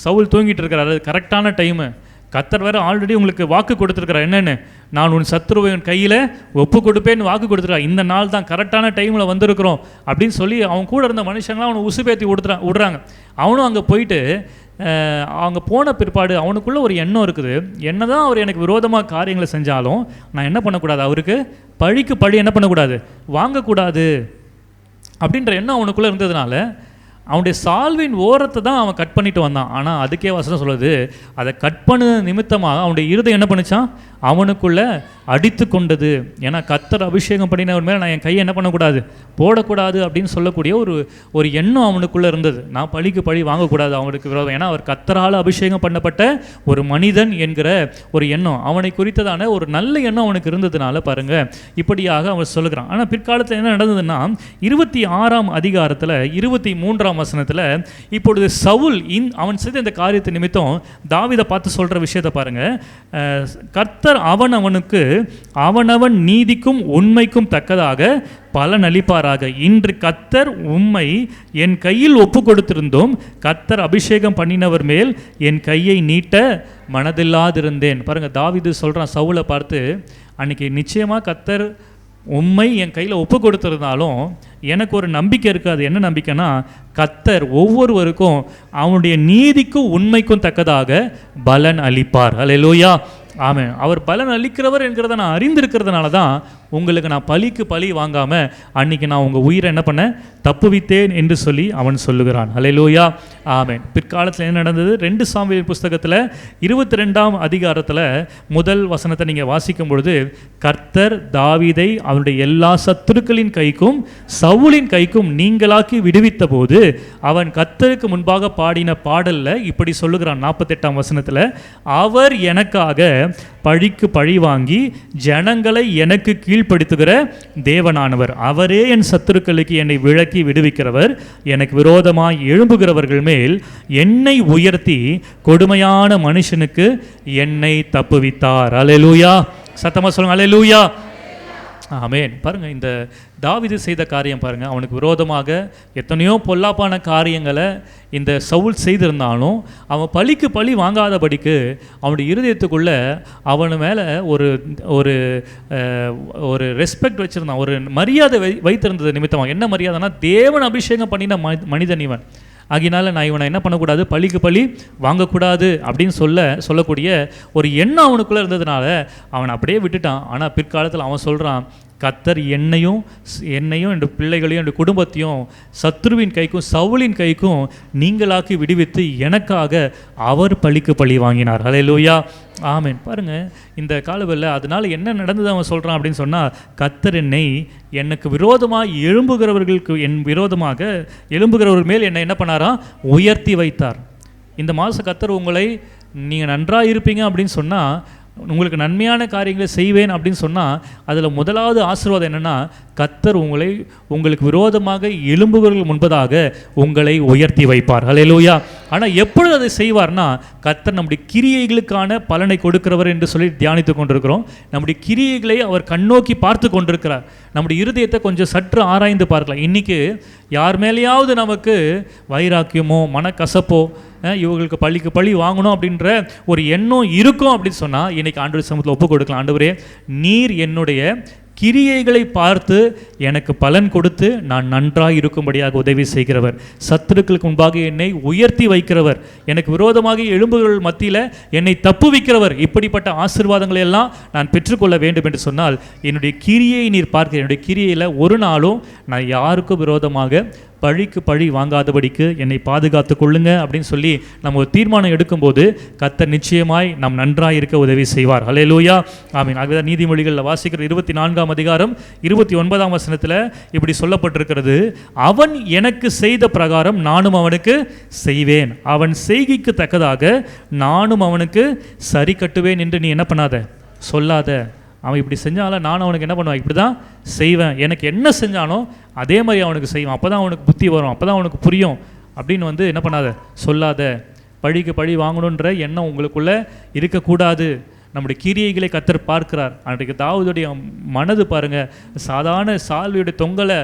சவுல் தூங்கிட்டு இருக்கிறாரு, கரெக்டான டைமு. கர்த்தர் வேறு ஆல்ரெடி உங்களுக்கு வாக்கு கொடுத்துருக்கிறார், என்னென்னு, நான் உன் சத்துருவை உன் கையில் ஒப்பு கொடுப்பேன்னு வாக்கு கொடுத்துருக்கார், இந்த நாள் தான் கரெக்டான டைமில் வந்திருக்கிறோம் அப்படின்னு சொல்லி அவன் கூட இருந்த மனுஷங்களாம் அவனை உசுப்பேற்றி விடுறாங்க. அவனும் அங்கே போயிட்டு அவங்க போன பிற்பாடு அவனுக்குள்ளே ஒரு எண்ணம் இருக்குது, என்ன தான் அவர் எனக்கு விரோதமாக காரியங்களை செஞ்சாலும் நான் என்ன பண்ணக்கூடாது, அவருக்கு பழிக்கு பழி என்ன பண்ணக்கூடாது, வாங்கக்கூடாது அப்படின்ற எண்ணம் அவனுக்குள்ளே இருந்ததுனால அவனுடைய சால்வின் ஓரத்தை தான் அவன் கட் பண்ணிட்டு வந்தான். ஆனால் அதுக்கே வசனம் சொல்லுது, அதை கட் பண்ண நிமித்தமாக அவனுடைய இருதயம் என்ன பண்ணிச்சான், அவனுக்குள்ளே அடித்து கொண்டது. ஏன்னா கர்த்தர் அபிஷேகம் பண்ணினவர் மேலே நான் என் கையை என்ன பண்ணக்கூடாது, போடக்கூடாது அப்படின்னு சொல்லக்கூடிய ஒரு எண்ணம் அவனுக்குள்ளே இருந்தது. நான் பழிக்கு பழி வாங்கக்கூடாது அவனுக்கு விரோதம், ஏன்னா அவர் கர்த்தரால் அபிஷேகம் பண்ணப்பட்ட ஒரு மனிதன் என்கிற ஒரு எண்ணம் அவனை குறித்ததான ஒரு நல்ல எண்ணம் அவனுக்கு இருந்ததுனால பாருங்கள் இப்படியாக அவன் சொல்லுகிறான். ஆனால் பிற்காலத்தில் என்ன நடந்ததுன்னா 26ஆம் அதிகாரத்தில் 23ஆம் வசனத்தில் இப்பொழுது சவுல் அவன் செய்த இந்த காரியத்தை நிமித்தம் தாவீதை பார்த்து சொல்கிற விஷயத்தை பாருங்கள். கர்த்தர் அவனுக்கு அவனவன் நீதிக்கும் உண்மைக்கும் தக்கதாக பலன் அளிப்பாராக. இன்று கர்த்தர் உம்மை என் கையில் ஒப்பு கொடுத்திருந்தோம், கர்த்தர் அபிஷேகம் பண்ணினவர் மேல் என் கையை நீட்ட மனதில்லாதிருந்தேன். பாருங்க, தாவீது சொல்கிறான் சவுலை பார்த்து, அன்னைக்கு நிச்சயமாக கர்த்தர் உண்மை என் கையில் ஒப்பு கொடுத்துருந்தாலும் எனக்கு ஒரு நம்பிக்கை இருக்காது. என்ன நம்பிக்கைன்னா, கர்த்தர் ஒவ்வொருவருக்கும் அவனுடைய நீதிக்கும் உண்மைக்கும் தக்கதாக பலன் அளிப்பார். அல்லேலூயா. ஆமென். அவர் பலன் அளிக்கிறவர் என்கிறத நான் அறிந்திருக்கிறதுனால தான் உங்களுக்கு நான் பழிக்கு பழி வாங்காமல் அன்றைக்கி நான் உங்கள் உயிரை என்ன பண்ண தப்புவித்தேன் என்று சொல்லி அவன் சொல்லுகிறான். அல்லேலூயா. ஆமென். பிற்காலத்தில் என்ன நடந்தது, 2 சாமுவேல் புஸ்தகத்தில் 22ஆம் அதிகாரத்தில் முதல் வசனத்தை நீங்கள் வாசிக்கும் பொழுது, கர்த்தர் தாவீதை அவனுடைய எல்லா சத்துருக்களின் கைக்கும் சவுலின் கைக்கும் நீங்களாக்கி விடுவித்த போது அவன் கர்த்தருக்கு முன்பாக பாடின பாடல்ல இப்படி சொல்லுகிறான். 48ஆம் வசனத்தில், அவர் எனக்காக பழிக்கு பழி வாங்கி ஜனங்களை எனக்கு கீழ்ப்படுத்துகிற தேவனானவர், அவரே என் சத்துருக்களுக்கு என்னை விலக்கி விடுவிக்கிறவர், எனக்கு விரோதமாய் எழும்புகிறவர்கள் மேல் என்னை உயர்த்தி கொடுமையான மனுஷனுக்கு என்னை தப்புவித்தார். அல்லேலூயா. சத்தமா சொல்லுங்க, அல்லேலூயா. ஆமென். பாருங்கள், இந்த தாவீது செய்த காரியம் பாருங்கள், அவனுக்கு விரோதமாக எத்தனையோ பொல்லாப்பான காரியங்களை இந்த சவுல் செய்திருந்தாலும் அவன் பழிக்கு பழி வாங்காதபடிக்கு அவனுடைய இருதயத்துக்குள்ளே அவனு மேலே ஒரு ஒரு ஒரு ரெஸ்பெக்ட் வச்சுருந்தான், ஒரு மரியாதை வைத்திருந்தது நிமித்தமாக. என்ன மரியாதைனா, தேவன் அபிஷேகம் பண்ணின மனிதன் இவன், ஆகினால நான் இவனை என்ன பண்ணக்கூடாது, பழிக்கு பழி வாங்கக்கூடாது அப்படின்னு சொல்லக்கூடிய ஒரு எண்ணம் அவனுக்குள்ளே இருந்ததுனால அவன் அப்படியே விட்டுட்டான். ஆனால் பிற்காலத்தில் அவன் சொல்கிறான், கர்த்தர் என்னையும் என்னுடைய பிள்ளைகளையும் என்னுடைய குடும்பத்தையும் சத்ருவின் கைக்கும் சவுலின் கைக்கும் நீங்களாக்கி விடுவித்து எனக்காக அவர் பழிக்கு பழி வாங்கினார். ஹல்லேலூயா, ஆமென். பாருங்கள், இந்த காலவெளியில் அதனால் என்ன நடந்தது அவன் சொல்கிறான் அப்படின்னு சொன்னால், கர்த்தர் என்னை எனக்கு விரோதமாக எழும்புகிறவர்கள் மேல் என்னை என்ன பண்ணாராம்? உயர்த்தி வைத்தார். இந்த மாதம் கர்த்தர் உங்களை நீங்கள் நன்றாக இருப்பீங்க அப்படின்னு சொன்னால், உங்களுக்கு நன்மையான காரியங்களை செய்வேன் அப்படின்னு சொன்னால், அதில் முதலாவது ஆசீர்வாதம் என்னென்னா, கர்த்தர் உங்களுக்கு விரோதமாக எழும்புகிறவர்கள் முன்பதாக உங்களை உயர்த்தி வைப்பார். ஹல்லேலூயா. ஆனால் எப்பொழுது அதை செய்வார்னா, கர்த்தர் நம்முடைய கிரியைகளுக்கான பலனை கொடுக்கிறவர் என்று சொல்லி தியானித்து கொண்டிருக்கிறோம். நம்முடைய கிரியைகளை அவர் கண்ணோக்கி பார்த்து கொண்டிருக்கிறார். நம்முடைய இருதயத்தை கொஞ்சம் சற்று ஆராய்ந்து பார்க்கலாம். இன்றைக்கி யார் மேலேயாவது நமக்கு வைராக்கியமோ மனக்கசப்போ இவங்களுக்கு பழிக்கு பழி வாங்கணும் அப்படின்ற ஒரு எண்ணம் இருக்கும் அப்படின்னு சொன்னால், இன்றைக்கி ஆண்டவர் சமூகத்தில் ஒப்பு கொடுக்கலாம். ஆண்டவரே, நீர் என்னுடைய கிரியைகளை பார்த்து எனக்கு பலன் கொடுத்து நான் நன்றாக இருக்கும்படியாக உதவி செய்கிறவர், சத்துருக்களுக்கு முன்பாக என்னை உயர்த்தி வைக்கிறவர், எனக்கு விரோதமாக எழும்புகள் மத்தியில் என்னை தப்புவிக்கிறவர், இப்படிப்பட்ட ஆசீர்வாதங்களை எல்லாம் நான் பெற்றுக்கொள்ள வேண்டும் என்று சொன்னால், என்னுடைய கிரியை நீர் பார்க்க, என்னுடைய கிரியையில் ஒரு நாளும் நான் யாருக்கும் விரோதமாக பழிக்கு பழி வாங்காதபடிக்கு என்னை பாதுகாத்து கொள்ளுங்க அப்படின்னு சொல்லி நம்ம ஒரு தீர்மானம் எடுக்கும்போது கர்த்தர் நிச்சயமாய் நாம் நன்றாக இருக்க உதவி செய்வார். ஹல்லேலூயா, ஆமீன். ஆகவே நீதிமொழிகளில் வாசிக்கிற 24ஆம் அதிகாரம் 29ஆம் வசனத்தில் இப்படி சொல்லப்பட்டிருக்கிறது, அவன் எனக்கு செய்த பிரகாரம் நானும் அவனுக்கு செய்வேன், அவன் செய்கைக்கு தக்கதாக நானும் அவனுக்கு சரி கட்டுவேன் என்று நீ என்ன பண்ணாத, சொல்லாத. அவன் இப்படி செஞ்சாலும் நானும் அவனுக்கு என்ன பண்ணுவேன், இப்படி தான் செய்வேன், எனக்கு என்ன செஞ்சானோ அதே மாதிரி அவனுக்கு செய்வான், அப்போ தான் அவனுக்கு புத்தி வரும், அப்போ தான் அவனுக்கு புரியும் அப்படின்னு என்ன பண்ணாத, சொல்லாத. பழிக்கு பழி வாங்கணுன்ற எண்ணம் உங்களுக்குள்ளே இருக்கக்கூடாது. நம்முடைய கிரியைகளை கர்த்தர் பார்க்கிறார். அன்றைக்கு தாவீதுடைய மனது பாருங்கள், சாதாரண சால்வையுடைய தொங்கலை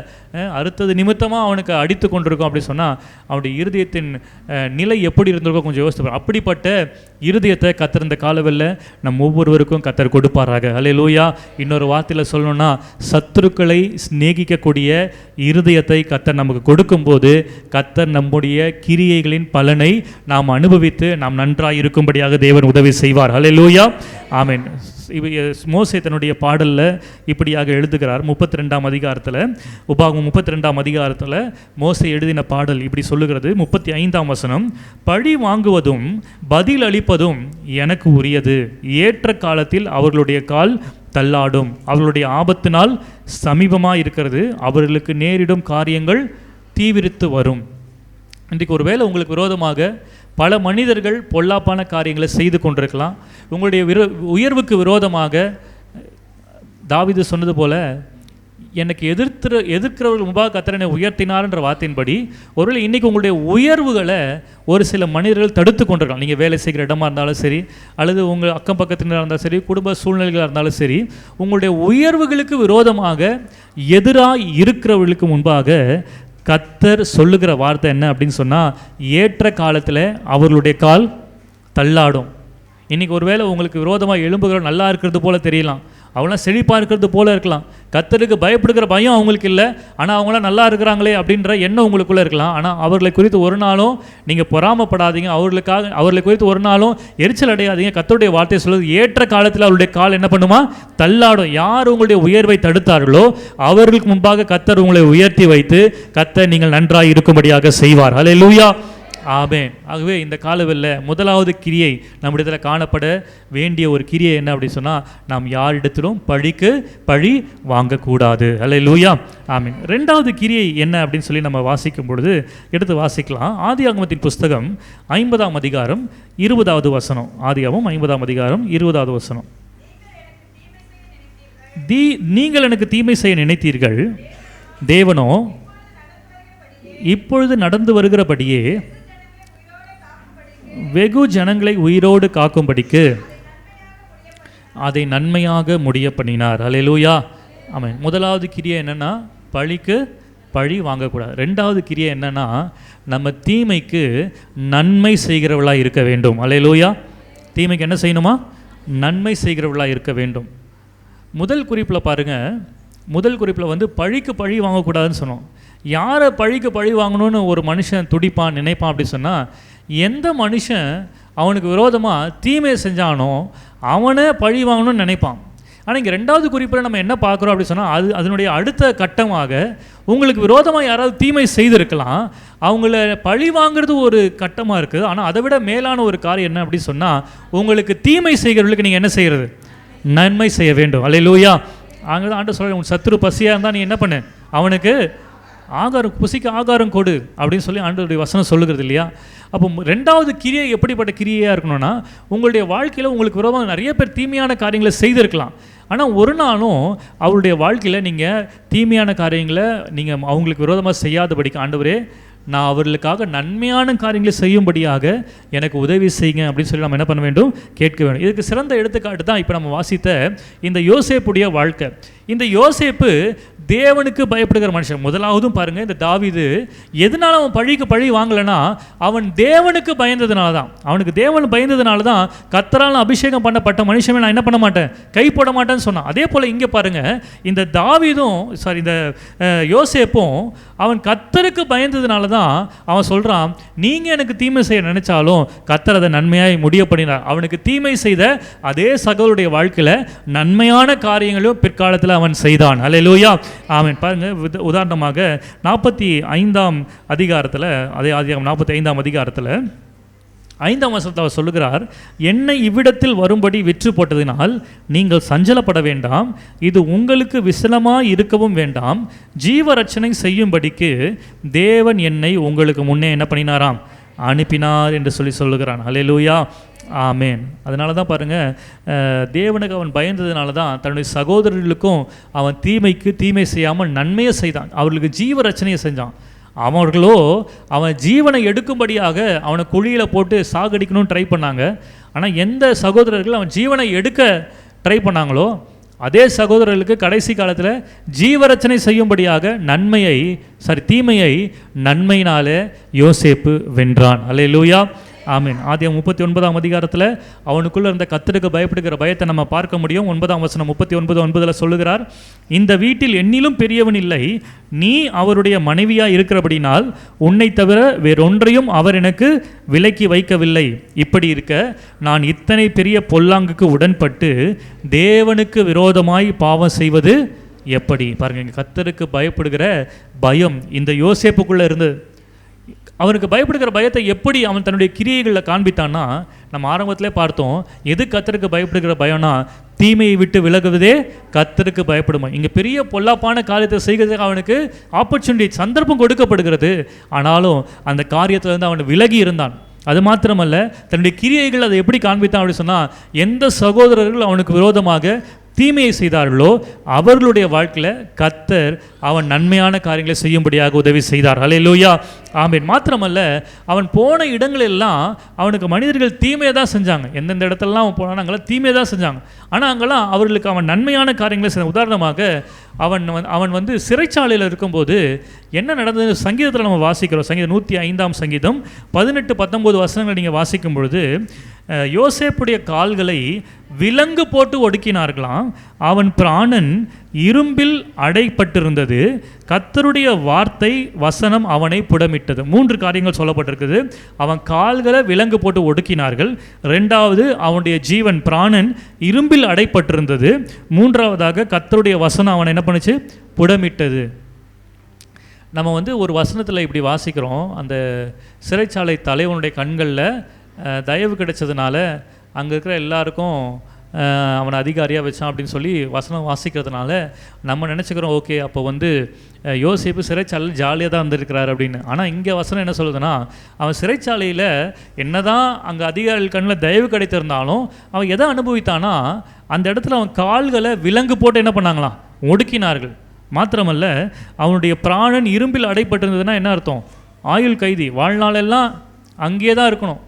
அறுத்தது நிமித்தமாக அவனுக்கு அடித்து கொண்டிருக்கும் அப்படி சொன்னால், அவனுடைய இருதயத்தின் நிலை எப்படி இருந்திருக்கோ கொஞ்சம் யோசித்து. அப்படிப்பட்ட இருதயத்தை கர்த்தர் இந்த காலவெளியில் நம் ஒவ்வொருவருக்கும் கர்த்தர் கொடுப்பாராக. ஹல்லேலூயா. இன்னொரு வார்த்தையில் சொல்லணும்னா, சத்துருக்களை சிநேகிக்கக்கூடிய இருதயத்தை கர்த்தர் நமக்கு கொடுக்கும்போது கர்த்தர் நம்முடைய கிரியைகளின் பலனை நாம் அனுபவித்து நாம் நன்றாக இருக்கும்படியாக தேவன் உதவி செய்வார். ஹல்லேலூயா, ஆமென். மோசே தன்னுடைய பாடலில் இப்படியாக எழுதுகிறார். 32ஆம் அதிகாரத்தில், உபாகமம் 32ஆம் அதிகாரத்தில் மோசே எழுதின பாடல் இப்படி சொல்லுகிறது. 35ஆம் வசனம், பழி வாங்குவதும் பதில் அளிப்பதும் எனக்கு உரியது, ஏற்ற காலத்தில் அவர்களுடைய கால் தள்ளாடும், அவர்களுடைய ஆபத்து நாள் சமீபமாக இருக்கிறது, அவர்களுக்கு நேரிடும் காரியங்கள் தீவிரித்து வரும். இன்றைக்கு ஒரு வேளை உங்களுக்கு விரோதமாக பல மனிதர்கள் பொல்லாப்பான காரியங்களை செய்து கொண்டிருக்கலாம். உங்களுடைய உயர்வுக்கு விரோதமாக தாவீது சொன்னது போல, எனக்கு எதிர்க்கிறவர்கள் முன்பாக கர்த்தர் என்னை உயர்த்தினார்ன்ற வார்த்தையின்படி ஒருவேளை இன்றைக்கி உங்களுடைய உயர்வுகளை ஒரு சில மனிதர்கள் தடுத்து கொண்டிருக்கலாம். நீங்கள் வேலை செய்கிற இடமா இருந்தாலும் சரி, அல்லது உங்கள் அக்கம் பக்கத்தினராக இருந்தாலும் சரி, குடும்ப சூழ்நிலைகளாக இருந்தாலும் சரி, உங்களுடைய உயர்வுகளுக்கு விரோதமாக எதிராக இருக்கிறவர்களுக்கு முன்பாக கர்த்தர் சொல்லுகிற வார்த்தை என்ன அப்படின்னு சொன்னால், ஏற்ற காலத்தில் அவர்களுடைய கால் தள்ளாடும். இன்றைக்கி ஒருவேளை உங்களுக்கு விரோதமாக எழும்புகிற நல்லா இருக்கிறது போல் தெரியலாம், அவங்களாம் செழிப்பாக இருக்கிறது போல் இருக்கலாம், கர்த்தருக்கு பயப்படுகிற பயம் அவங்களுக்கு இல்லை, ஆனால் அவங்களாம் நல்லா இருக்கிறாங்களே அப்படின்ற எண்ணம் உங்களுக்குள்ளே இருக்கலாம். ஆனால் அவர்களை குறித்து ஒரு நாளும் நீங்கள் பொறாமப்படாதீங்க, அவர்களை குறித்து ஒரு நாளும் எரிச்சல் அடையாதீங்க. கர்த்தருடைய வார்த்தையை சொல்லுது, ஏற்ற காலத்தில் அவருடைய கால் என்ன பண்ணுமா, தள்ளாடும். யார் உங்களுடைய உயர்வை தடுத்தார்களோ அவர்களுக்கு முன்பாக கர்த்தர் உங்களை உயர்த்தி வைத்து கர்த்தர் நீங்கள் நன்றாக இருக்கும்படியாக செய்வார். ஹல்லேலூயா, ஆமென். ஆகவே இந்த காலவெளியில் முதலாவது கிரியை நம்மிடத்தில் காணப்பட வேண்டிய ஒரு கிரியை என்ன அப்படின்னு சொன்னால், நாம் யாரிடத்திலும் பழிக்கு பழி வாங்கக்கூடாது. ஹல்லேலூயா, ஆமென். ரெண்டாவது கிரியை என்ன அப்படின்னு சொல்லி நம்ம வாசிக்கும் பொழுது எடுத்து வாசிக்கலாம். ஆதியாகமத்தின் புஸ்தகம் 50ஆம் அதிகாரம் 20வது வசனம். ஆதியாகமம் 50ஆம் அதிகாரம் 20வது வசனம். நீங்கள் எனக்கு தீமை செய்ய நினைத்தீர்கள், தேவனோ இப்பொழுது நடந்து வருகிறபடியே வெகு ஜனங்களை உயிரோடு காக்கும்படிக்கு அதை நன்மையாக முடிய பண்ணினார். ஹல்லேலூயா, ஆமென். முதலாவது கிரியை என்னென்னா, பழிக்கு பழி வாங்கக்கூடாது. ரெண்டாவது கிரியை என்னென்னா, நம்ம தீமைக்கு நன்மை செய்கிறவளாக இருக்க வேண்டும். ஹல்லேலூயா. தீமைக்கு என்ன செய்யணுமா, நன்மை செய்கிறவளாக இருக்க வேண்டும். முதல் குறிப்பில் பாருங்கள், முதல் குறிப்பில் பழிக்கு பழி வாங்கக்கூடாதுன்னு சொன்னோம். யாரை பழிக்கு பழி வாங்கணும்னு ஒரு மனுஷன் துடிப்பான் நினைப்பான் அப்படி சொன்னால், எந்த மனுஷன் அவனுக்கு விரோதமாக தீமையை செஞ்சானோ அவனை பழி வாங்கணும்னு நினைப்பான். ஆனால் இங்கே 2வது குறிப்பில் நம்ம என்ன பார்க்குறோம் அப்படின்னு சொன்னால், அதனுடைய அடுத்த கட்டமாக உங்களுக்கு விரோதமாக யாராவது தீமை செய்திருக்கலாம், அவங்கள பழி வாங்குறது ஒரு கட்டமாக இருக்குது. ஆனால் அதை விட மேலான ஒரு காரியம் என்ன அப்படின்னு சொன்னால், உங்களுக்கு தீமை செய்கிறவர்களுக்கு நீங்கள் என்ன செய்கிறது? நன்மை செய்ய வேண்டும். அல்லேலூயா. அங்கே தான் ஆண்டவர் சொல்ல, உன் சத்துரு பசியாக இருந்தால் நீ என்ன பண்ணு, அவனுக்கு ஆகாரம், புசிக்கு ஆகாரம் கொடு அப்படின்னு சொல்லி ஆண்டவருடைய வசனம் சொல்லுகிறது இல்லையா? அப்போ 2வது கிரியை எப்படிப்பட்ட கிரியையாக இருக்கணும்னா, உங்களுடைய வாழ்க்கையில் உங்களுக்கு விரோதமாக நிறைய பேர் தீமையான காரியங்களை செய்திருக்கலாம். ஆனால் ஒரு நாளும் அவருடைய வாழ்க்கையில் நீங்கள் தீமையான காரியங்களை நீங்கள் அவங்களுக்கு விரோதமாக செய்யாதபடிக்கு, ஆண்டவரே நான் அவர்களுக்காக நன்மையான காரியங்களை செய்யும்படியாக எனக்கு உதவி செய்யுங்க அப்படின்னு சொல்லி நம்ம என்ன பண்ண வேண்டும்? கேட்க வேண்டும். இதுக்கு சிறந்த எடுத்துக்காட்டு தான் இப்போ நம்ம வாசித்த இந்த யோசேப்புடைய வாழ்க்கை. இந்த யோசேப்பு தேவனுக்கு பயப்படுகிற மனுஷன். முதலாவதும் பாருங்கள், இந்த தாவீது எதனால அவன் பழிக்கு பழி வாங்கலைன்னா, அவன் தேவனுக்கு பயந்ததுனால தான். அவனுக்கு தேவன் பயந்ததுனால தான் கர்த்தரால் அபிஷேகம் பண்ணப்பட்ட மனுஷமே நான் என்ன பண்ண மாட்டேன், கை போட மாட்டேன்னு சொன்னான். அதே போல் இங்கே பாருங்கள், இந்த தாவீதும் இந்த யோசேப்பும் அவன் கர்த்தருக்கு பயந்ததுனால தான் அவன் சொல்கிறான், நீங்கள் எனக்கு தீமை செய்ய நினைச்சாலும் கர்த்தர் அதை நன்மையாய் முடிய பண்ணினார். அவனுக்கு தீமை செய்த அதே சகோதரருடைய வாழ்க்கையில் நன்மையான காரியங்களும் பிற்காலத்தில் அவன் செய்தான். அல்லேலூயா. ஆமென். பாருங்க, உதாரணமாக 45ஆம் அதிகாரத்தில், அதே ஆதியாகமம் 45ஆம் அதிகாரத்தில் 5ஆம் வசனத்தை அவர் சொல்லுகிறார், என்னை இவ்விடத்தில் வரும்படி விற்று போட்டதினால் நீங்கள் சஞ்சலப்பட வேண்டாம், இது உங்களுக்கு விசலமாய் இருக்கவும் வேண்டாம், ஜீவரட்சணை செய்யும்படிக்கு தேவன் என்னை உங்களுக்கு முன்னே என்ன பண்ணினாராம், அனுப்பினார் என்று சொல்லுகிறான். அல்லேலூயா. ஆமேன். அதனால தான் பாருங்கள், தேவனுக்கு அவன் பயந்ததுனால தான் தன்னுடைய சகோதரர்களுக்கும் அவன் தீமைக்கு தீமை செய்யாமல் நன்மையை செய்தான், அவர்களுக்கு ஜீவ ரட்சணையை செஞ்சான். அவர்களோ அவன் ஜீவனை எடுக்கும்படியாக அவனை குழியில் போட்டு சாகடிக்கணும்னு ட்ரை பண்ணாங்க. ஆனால் எந்த சகோதரர்கள் அவன் ஜீவனை எடுக்க ட்ரை பண்ணாங்களோ அதே சகோதரர்களுக்கு கடைசி காலத்தில் ஜீவரட்சணை செய்யும்படியாக தீமையை நன்மையினாலே யோசேப்பு வென்றான். அல்லேலூயா. ஆமீன். ஆதியாகமம் 39ஆம் அதிகாரத்தில் அவனுக்குள்ளே இருந்த கர்த்தருக்கு பயப்படுகிற பயத்தை நம்ம பார்க்க முடியும். 9ஆம் வசனம் 39:9 சொல்லுகிறார், இந்த வீட்டில் என்னிலும் பெரியவன் இல்லை, நீ அவருடைய மனைவியாக இருக்கிறபடினால் உன்னை தவிர வேறொன்றையும் அவர் எனக்கு விலக்கி வைக்கவில்லை. இப்படி இருக்க நான் இத்தனை பெரிய பொல்லாங்குக்கு உடன்பட்டு தேவனுக்கு விரோதமாய் பாவம் செய்வது எப்படி? பாருங்க, கர்த்தருக்கு பயப்படுகிற பயம் இந்த யோசேப்புக்குள்ளே இருந்தது. அவனுக்கு பயப்படுகிற பயத்தை எப்படி அவன் தன்னுடைய கிரியைகளில் காண்பித்தான்னா, நம்ம ஆரம்பத்திலே பார்த்தோம், எது கர்த்தருக்கு பயப்படுகிற பயம்னா தீமையை விட்டு விலகுவதே கர்த்தருக்கு பயப்படுமா. இங்கே பெரிய பொல்லாப்பான காரியத்தை செய்கிறதுக்கு அவனுக்கு ஆப்பர்ச்சுனிட்டி, சந்தர்ப்பம் கொடுக்கப்படுகிறது. ஆனாலும் அந்த காரியத்திலேருந்து அவன் விலகி இருந்தான். அது மாத்திரமல்ல, தன்னுடைய கிரியைகள் அதை எப்படி காண்பித்தான் அப்படின்னு சொன்னால், எந்த சகோதரர்கள் அவனுக்கு விரோதமாக தீமையை செய்தார்களோ அவர்களுடைய வாழ்க்கையில் கர்த்தர் அவன் நன்மையான காரியங்களை செய்யும்படியாக உதவி செய்தார். அல்லேலூயா. ஆமீன். மாத்திரமல்ல, அவன் போன இடங்களெல்லாம் அவனுக்கு மனிதர்கள் தீமையை தான் செஞ்சாங்க. எந்தெந்த இடத்துலலாம் அவன் போனான் அங்கெல்லாம் தீமையை தான் செஞ்சாங்க. ஆனால் அங்கெல்லாம் அவர்களுக்கு அவன் நன்மையான காரியங்களை செஞ்சான். உதாரணமாக அவன் சிறைச்சாலையில் இருக்கும்போது என்ன நடந்தது சங்கீதத்தில் நம்ம வாசிக்கிறோம். சங்கீதம் 105ஆம் சங்கீதம் 18-19 வசனங்கள் நீங்கள் வாசிக்கும் பொழுது, யோசேப்புடைய கால்களை விலங்கு போட்டு ஒடுக்கினார்களாம், அவன் பிராணன் இரும்பில் அடைப்பட்டிருந்தது, கர்த்தருடைய வார்த்தை வசனம் அவனை புடமிட்டது. 3 காரியங்கள் சொல்லப்பட்டிருக்குது. அவன் கால்களை விலங்கு போட்டு ஒடுக்கினார்கள், 2வது அவனுடைய ஜீவன் பிராணன் இரும்பில் அடைப்பட்டிருந்தது, 3வதாக கர்த்தருடைய வசனம் அவனை என்ன பண்ணுச்சு, புடமிட்டது. நம்ம ஒரு வசனத்தில் இப்படி வாசிக்கிறோம், அந்த சிறைச்சாலை தலைவனுடைய கண்களில் தயவு கிடைச்சதுனால அங்கே இருக்கிற எல்லாருக்கும் அவனை அதிகாரியாக வச்சான் அப்படின்னு சொல்லி வசனம் வாசிக்கிறதுனால நம்ம நினச்சிக்கிறோம், ஓகே அப்போ யோசேப்பு சிறைச்சாலையில் ஜாலியாக தான் இருந்திருக்கிறார் அப்படின்னு. ஆனால் இங்கே வசனம் என்ன சொல்லுதுன்னா, அவன் சிறைச்சாலையில் என்னதான் அங்கே அதிகாரிகள் கண்ணில் தயவு கிடைத்திருந்தாலும் அவன் எதை அனுபவித்தானா, அந்த இடத்துல அவன் கால்களை விலங்கு போட்டு என்ன பண்ணாங்களாம், ஒடுக்கினார்கள். மாத்திரமல்ல, அவனுடைய பிராணன் இரும்பில் அடைப்பட்டிருந்ததுன்னா என்ன அர்த்தம், ஆயுள் கைதி, வாழ்நாளெல்லாம் அங்கேயே தான் இருக்கணும்.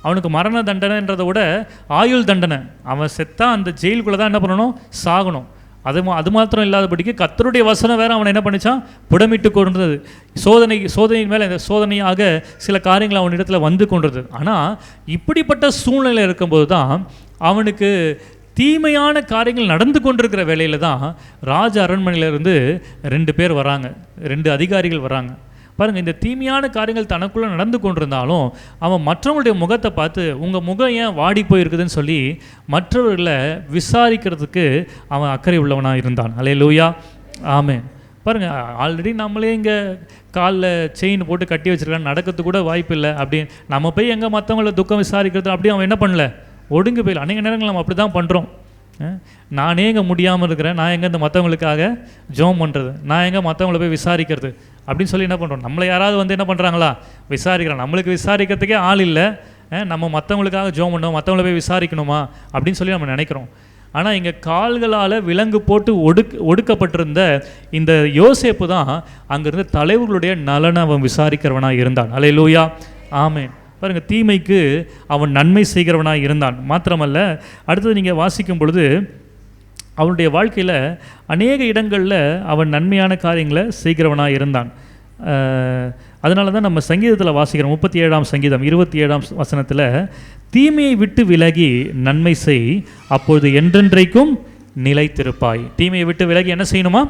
அவனுக்கு மரண தண்டனைன்றதை விட ஆயுள் தண்டனை, அவன் செத்தா அந்த ஜெயிலுக்குள்ளே தான் என்ன பண்ணணும், சாகணும். அது மாத்திரம் இல்லாதபடிக்கு கர்த்தருடைய வசனம் வேறு அவனை என்ன பண்ணிச்சான், புடமிட்டு கொண்டது. சோதனையின் மேலே இந்த சோதனையாக சில காரியங்கள் அவனிடத்தில் வந்து கொண்டது. ஆனால் இப்படிப்பட்ட சூழ்நிலை இருக்கும்போது தான் அவனுக்கு தீமையான காரியங்கள் நடந்து கொண்டிருக்கிற வேளையில் தான் ராஜ அரண்மனையிலேருந்து 2 பேர் வராங்க, 2 அதிகாரிகள் வராங்க. பாருங்கள், இந்த தீமையான காரியங்கள் தனக்குள்ளே நடந்து கொண்டிருந்தாலும் அவன் மற்றவங்களுடைய முகத்தை பார்த்து உங்கள் முகம் ஏன் வாடி போயிருக்குதுன்னு சொல்லி மற்றவர்களை விசாரிக்கிறதுக்கு அவன் அக்கறை உள்ளவனாக இருந்தான். அல்லேலூயா, ஆமென். பாருங்கள், ஆல்ரெடி நம்மளே இங்கே காலில் செயின் போட்டு கட்டி வச்சுருக்கான், நடக்கிறதுக்கு கூட வாய்ப்பு இல்லை. அப்படி நம்ம போய் எங்கே மற்றவங்கள துக்கம் விசாரிக்கிறது அப்படி அவன் என்ன பண்ணல, ஒடுங்கு போயிடல. அநேக நேரங்கள் நம்ம அப்படி தான் பண்ணுறோம். நானே இங்கே முடியாமல் இருக்கிறேன், நான் எங்கே இந்த மற்றவங்களுக்காக ஜெபம் பண்ணுறது, நான் எங்கே மற்றவங்கள போய் விசாரிக்கிறது அப்படின்னு சொல்லி என்ன பண்ணுறோம். நம்மளை யாராவது வந்து என்ன பண்ணுறாங்களா, விசாரிக்கிறான். நம்மளுக்கு விசாரிக்கிறதுக்கே ஆள் இல்லை, நம்ம மற்றவங்களுக்காக ஜெபம் பண்ணோம், மற்றவங்கள போய் விசாரிக்கணுமா அப்படின்னு சொல்லி நம்ம நினைக்கிறோம். ஆனால் இங்கே கால்களால் விலங்கு போட்டு ஒடுக்கப்பட்டிருந்த இந்த யோசேப்பு தான் அங்கேருந்து தலைவர்களுடைய நலனை அவன் விசாரிக்கிறவனாக இருந்தான். அல்லேலூயா, ஆமென். பாருங்கள், தீமைக்கு அவன் நன்மை செய்கிறவனாக இருந்தான். மாத்திரமல்ல, அடுத்தது நீங்கள் வாசிக்கும் பொழுது அவனுடைய வாழ்க்கையில் அநேக இடங்களில் அவன் நன்மையான காரியங்களை செய்கிறவனாக இருந்தான். அதனால தான் நம்ம சங்கீதத்தில் வாசிக்கிறோம், 37ஆம் சங்கீதம் 27ஆம் வசனத்தில், தீமையை விட்டு விலகி நன்மை செய், அப்பொழுது என்றென்றைக்கும் நிலைத்திருப்பாய். தீமையை விட்டு விலகி என்ன செய்யணுமா,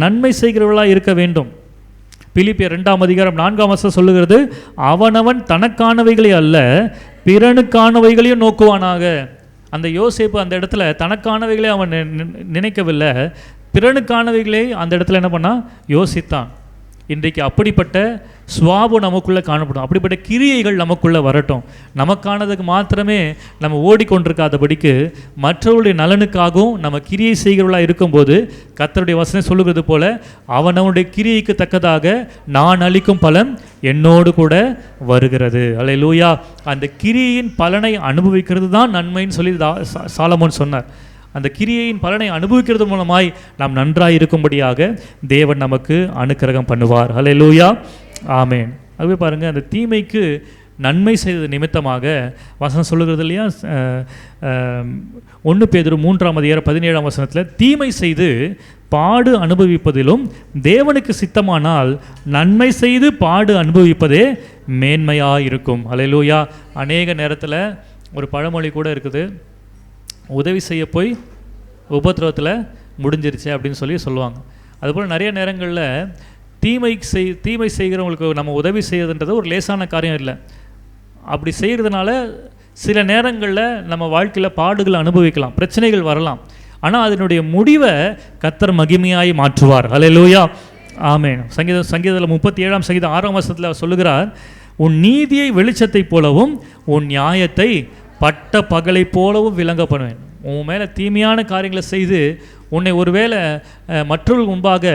நன்மை செய்கிறவர்களாக இருக்க வேண்டும். பிலிப்பியர் 2ஆம் அதிகாரம் 4ஆம் வசனம் சொல்லுகிறது, அவனவன் தனக்கானவைகளை அல்ல பிறனுக்கானவைகளையும் நோக்குவானாக. அந்த யோசேப்பு அந்த இடத்துல தனக்கானவைகளே அவன் நினைக்கவில்லை, பிறனுக்கானவைகளே அந்த இடத்துல என்ன பண்ணான், யோசித்தான். இன்றைக்கு அப்படிப்பட்ட சுவாபம் நமக்குள்ளே காணப்படும், அப்படிப்பட்ட கிரியைகள் நமக்குள்ளே வரட்டும். நமக்கானதுக்கு மாத்திரமே நம்ம ஓடிக்கொண்டிருக்காதபடிக்கு மற்றவருடைய நலனுக்காகவும் நம்ம கிரியை செய்கிறவர்களாக இருக்கும்போது கர்த்தருடைய வசனம் சொல்லுகிறது போல, அவனவனுடைய கிரியைக்கு தக்கதாக நான் அளிக்கும் பலன் என்னோடு கூட வருகிறது. அல்லேலூயா. அந்த கிரியையின் பலனை அனுபவிக்கிறது தான் நன்மைன்னு சொல்லி சாலமோன் சொன்னார். அந்த கிரியையின் பலனை அனுபவிக்கிறது மூலமாய் நாம் நன்றாய் இருக்கும்படியாக தேவன் நமக்கு அனுக்கிரகம் பண்ணுவார். அல்லேலூயா, ஆமென். அதுவே பாருங்கள், அந்த தீமைக்கு நன்மை செய்தது நிமித்தமாக வசனம் சொல்லுகிறது இல்லையா, 1 பேதுரு 3ஆம் அதிகாரம் 17ஆம் வசனத்தில், தீமை செய்து பாடு அனுபவிப்பதிலும் தேவனுக்கு சித்தமானால் நன்மை செய்து பாடு அனுபவிப்பதே மேன்மையாக இருக்கும். அல்லேலூயா. அநேக நேரத்தில் ஒரு பழமொழி கூட இருக்குது, உதவி செய்ய போய் உபத்திரவத்தில் முடிஞ்சிருச்சு அப்படின்னு சொல்லி சொல்லுவாங்க. அதுபோல் நிறைய நேரங்களில் தீமை செய்கிறவங்களுக்கு நம்ம உதவி செய்யறதுன்றது ஒரு லேசான காரியம் இல்லை. அப்படி செய்கிறதுனால சில நேரங்களில் நம்ம வாழ்க்கையில் பாடுகள் அனுபவிக்கலாம், பிரச்சனைகள் வரலாம். ஆனால் அதனுடைய முடிவை கர்த்தர் மகிமையாய் மாற்றுவார். அல்லேலூயா, ஆமென். சங்கீதத்தில் 37ஆம் சங்கீதம் 6ஆம் வசனத்தில் சொல்லுகிறார், உன் நீதியை வெளிச்சத்தை போலவும் உன் நியாயத்தை பட்ட பகலை போலவும் விளங்க பண்ணுவேன். உன் மேலே தீமையான காரியங்களை செய்து உன்னை ஒருவேளை மற்றவர்கள் முன்பாக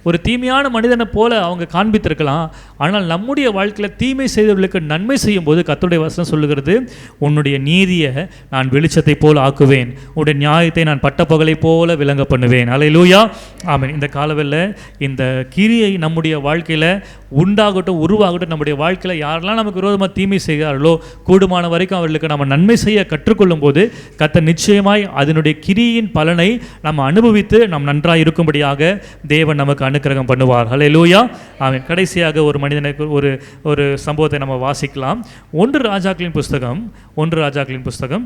ஒரு தீமையான மனிதனை போல அவங்க காண்பித்திருக்கலாம். ஆனால் நம்முடைய வாழ்க்கையில் தீமை செய்தவர்களுக்கு நன்மை செய்யும் போது கர்த்தருடைய வசனம் சொல்லுகிறது, உன்னுடைய நீதியை நான் வெளிச்சத்தை போல ஆக்குவேன், உன்னுடைய நியாயத்தை நான் பட்டப்பகலை போல விளங்க பண்ணுவேன். அல்லேலூயா, ஆமென். இந்த காலவெல்ல இந்த கிரியை நம்முடைய வாழ்க்கையில் உண்டாகட்டும், உருவாகட்டும். நம்முடைய வாழ்க்கையில் யாரெல்லாம் நமக்கு விரோதமாக தீமை செய்கிறார்களோ கூடுமான வரைக்கும் அவர்களுக்கு நம்ம நன்மை செய்ய கற்றுக்கொள்ளும் போது கர்த்தர் நிச்சயமாய் அதனுடைய கிரியின் பலனை நம்ம அனுபவித்து நாம் நன்றாக இருக்கும்படியாக தேவன் நமக்கு அனுக்கிரகம் பண்ணுவார். அல்லேலூயா, ஆமென். கடைசியாக ஒரு மனிதனுக்கு ஒரு சம்பவத்தை நம்ம வாசிக்கலாம். 1 ராஜாக்களின் புஸ்தகம்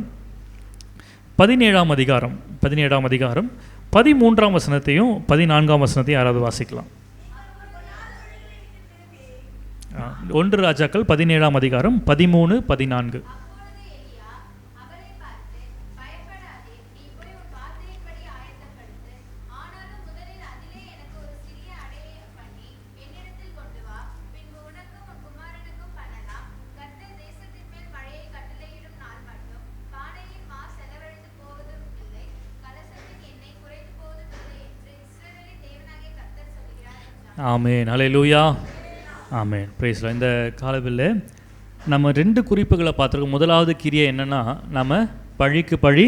17ஆம் அதிகாரம் 13ஆம் வசனத்தையும் 14ஆம் வசனத்தையும் யாராவது வாசிக்கலாம். 1 ராஜாக்கள் 17ஆம் அதிகாரம் 13, 14. Amen. Hallelujah, amen. Praise the Lord. இந்த காலவில் நம்ம 2 குறிப்புகளை பார்த்துருக்கோம். முதலாவது கிரியை என்னென்னா, நம்ம பழிக்கு பழி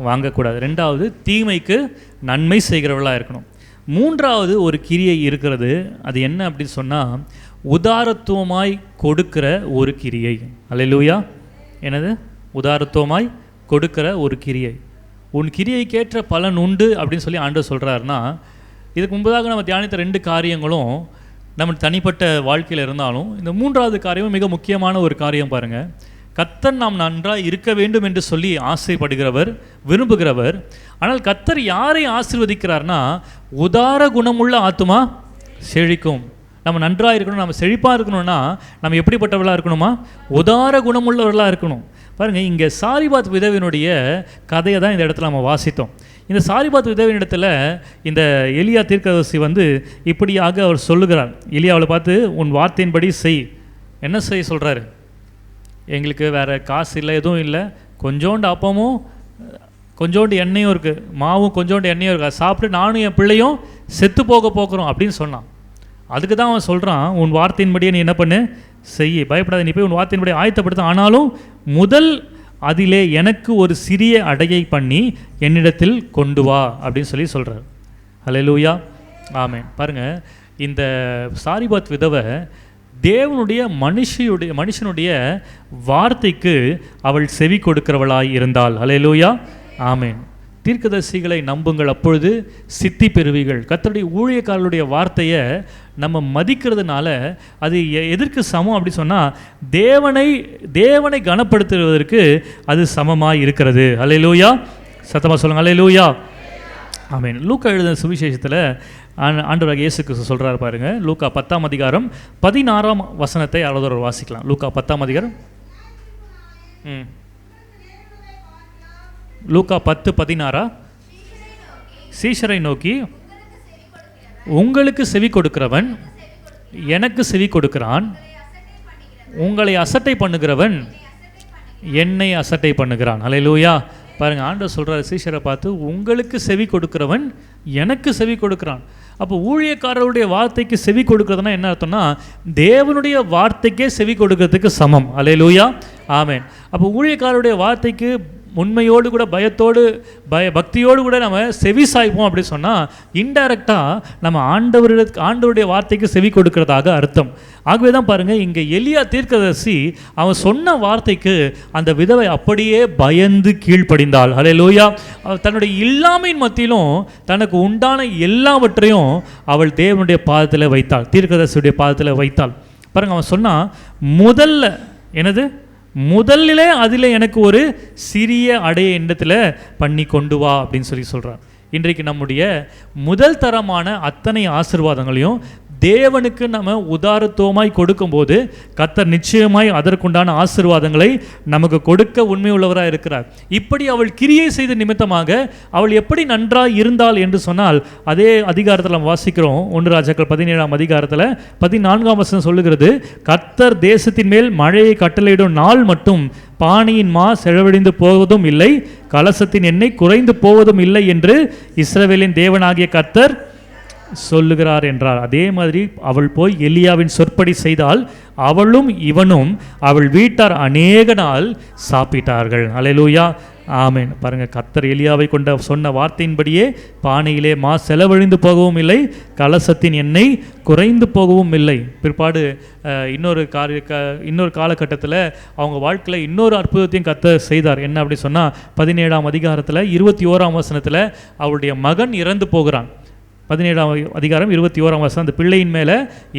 வாங்கக்கூடாது. 2வது தீமைக்கு நன்மை செய்கிறவர்களாக இருக்கணும். 3வது ஒரு கிரியை இருக்கிறது. அது என்ன அப்படின்னு சொன்னால், உதாரத்துவமாய் கொடுக்கிற ஒரு கிரியை. அல்லேலூயா. என்னது? உதாரத்துவமாய் கொடுக்கிற ஒரு கிரியை. உன் கிரியைக்கேற்ற பலன் உண்டு அப்படின்னு சொல்லி ஆண்டவர் சொல்கிறாருன்னா, இதுக்கு முன்பதாக நம்ம தியானித்த 2 காரியங்களும் நம்ம தனிப்பட்ட வாழ்க்கையில் இருந்தாலும் இந்த 3வது காரியமும் மிக முக்கியமான ஒரு காரியம். பாருங்கள், கர்த்தர் நாம் நன்றாக இருக்க வேண்டும் என்று சொல்லி ஆசைப்படுகிறவர், விரும்புகிறவர். ஆனால் கர்த்தர் யாரை ஆசீர்வதிக்கிறார்னா, உதார குணமுள்ள ஆத்துமா செழிக்கும். நம்ம நன்றாக இருக்கணும், நம்ம செழிப்பாக இருக்கணும்னா நம்ம எப்படிப்பட்டவர்களாக இருக்கணுமா? உதார குணமுள்ளவர்களாக இருக்கணும். பாருங்கள், இங்கே சாரிபாத் விதவினுடைய கதையை தான் இந்த இடத்துல நம்ம வாசித்தோம். இந்த சாரிபாத் விதவினிடத்தில் இந்த எலியா தீர்க்கதரிசி இப்படியாக அவர் சொல்லுகிறார். எலியாவை பார்த்து உன் வார்த்தையின்படி செய். என்ன செய்ய சொல்கிறாரு? எங்களுக்கு வேறு காசு இல்லை, எதுவும் இல்லை, கொஞ்சோண்டு அப்பமும் கொஞ்சோண்டு எண்ணெயும் இருக்குது, மாவும் கொஞ்சோண்டு எண்ணெயும் இருக்குது, அதை சாப்பிட்டு நானும் என் பிள்ளையும் செத்து போகிறோம் அப்படின்னு சொன்னான். அதுக்கு தான் அவன் சொல்கிறான், உன் வார்த்தையின்படியே நீ என்ன பண்ணு, செய்ய, பயப்படாத, நீ போய் உன் வார்த்தையின்படி ஆயத்தப்படுத்த, ஆனாலும் முதல் அதிலே எனக்கு ஒரு சிறிய அடையை பண்ணி என்னிடத்தில் கொண்டு வா அப்படின்னு சொல்கிறார். ஹல்லேலூயா, ஆமென். பாருங்கள், இந்த சாரிபாத் விதவை தேவனுடைய மனுஷனுடைய வார்த்தைக்கு அவள் செவி கொடுக்கிறவளாய் இருந்தாள். ஹல்லேலூயா, ஆமென். தீர்க்கதரிசிகளை நம்புங்கள், அப்பொழுது சித்தி பெறுவீர்கள். கர்த்தருடைய ஊழியக்காரர்களுடைய வார்த்தையை நம்ம மதிக்கிறதுனால அது எதற்கு சமம் அப்படி சொன்னால் தேவனை கனப்படுத்துவதற்கு அது சமமாக இருக்கிறது. ஹல்லேலூயா, சத்தமாக சொல்லுங்கள் ஹல்லேலூயா, ஆமென். லூக்கா எழுதின சுவிசேஷத்தில் ஆண்டவராகிய இயேசு கிறிஸ்து சொல்கிறார் பாருங்கள். லூக்கா 10ஆம் அதிகாரம் 16ஆம் வசனத்தை யாராவது வாசிக்கலாம். லூக்கா 10ஆம் அதிகாரம், லூக்கா 10:16. சீஷரை நோக்கி, உங்களுக்கு செவி கொடுக்கிறவன் எனக்கு செவி கொடுக்கிறான், உங்களை அசட்டை பண்ணுகிறவன் என்னை அசட்டை பண்ணுகிறான். ஹல்லேலூயா. பாருங்கள், ஆண்டவர் சொல்கிறார் சீஷரை பார்த்து, உங்களுக்கு செவி கொடுக்கிறவன் எனக்கு செவி கொடுக்கிறான். அப்போ ஊழியக்காரருடைய வார்த்தைக்கு செவி கொடுக்கறதுனா என்ன அர்த்தம்னா, தேவனுடைய வார்த்தைக்கே செவி கொடுக்கறதுக்கு சமம். ஹல்லேலூயா, ஆமென். அப்போ ஊழியக்காரருடைய வார்த்தைக்கு உண்மையோடு கூட பக்தியோடு கூட நம்ம செவி சாய்ப்போம் அப்படி சொன்னால் இன்டைரக்டாக நம்ம ஆண்டவருடைய வார்த்தைக்கு செவி கொடுக்கறதாக அர்த்தம். ஆகவே தான் பாருங்கள், இங்கே எலியா தீர்க்கதரிசி அவன் சொன்ன வார்த்தைக்கு அந்த விதவை அப்படியே பயந்து கீழ்ப்படிந்தாள். ஹல்லேலூயா. தன்னுடைய இல்லாமையின் மத்தியிலும் தனக்கு உண்டான எல்லாவற்றையும் அவள் தேவனுடைய பாதத்தில் வைத்தாள், தீர்க்கதரிசியுடைய பாதத்தில் வைத்தாள். பாருங்கள், அவன் சொன்னான், முதல்ல அதில் எனக்கு ஒரு சிறிய அடைய எண்ணத்தில் பண்ணி கொண்டு வா அப்படின்னு சொல்கிறார். இன்றைக்கு நம்முடைய முதல் தரமான அத்தனை ஆசீர்வாதங்களையும் தேவனுக்கு நம்ம உதாரத்துவமாய் கொடுக்கும்போது கர்த்தர் நிச்சயமாய் அதற்குண்டான ஆசீர்வாதங்களை நமக்கு கொடுக்க உண்மை உள்ளவராக இருக்கிறார். இப்படி அவள் கிரியை செய்த நிமித்தமாக அவள் எப்படி நன்றாய் இருந்தாள் என்று சொன்னால், அதே அதிகாரத்தில் நம்ம வாசிக்கிறோம். 1 ராஜாக்கள் 17ஆம் அதிகாரத்தில் 14ஆம் வசனம் சொல்லுகிறது, கர்த்தர் தேசத்தின் மேல் மழையை கட்டளையிடும் நாள் மட்டும் பானையின் மா செலவழிந்து போவதும் இல்லை, கலசத்தின் எண்ணெய் குறைந்து போவதும் இல்லை என்று இஸ்ரவேலின் தேவனாகிய கர்த்தர் சொல்லுகிறார் என்றார். அதே மாதிரி அவள் போய் எலியாவின் சொற்படி செய்தால் அவளும் இவனும் அவள் வீட்டார் அநேக நாள் சாப்பிட்டார்கள். ஹல்லேலூயா, ஆமென். பாருங்கள், கர்த்தர் எலியாவை கொண்ட சொன்ன வார்த்தையின்படியே பானையிலே மா செலவழிந்து போகவும் இல்லை, கலசத்தின் எண்ணெய் குறைந்து போகவும் இல்லை. பிற்பாடு இன்னொரு காலகட்டத்தில் அவங்க வாழ்க்கையில் இன்னொரு அற்புதத்தையும் கர்த்தர் செய்தார். என்ன அப்படி சொன்னால், 17ஆம் அதிகாரத்தில் 21ஆம் வசனத்தில் அவளுடைய மகன் இறந்து போகிறான். 17ஆம் அதிகாரம் 21ஆம் வசனம், அந்த பிள்ளையின் மேலே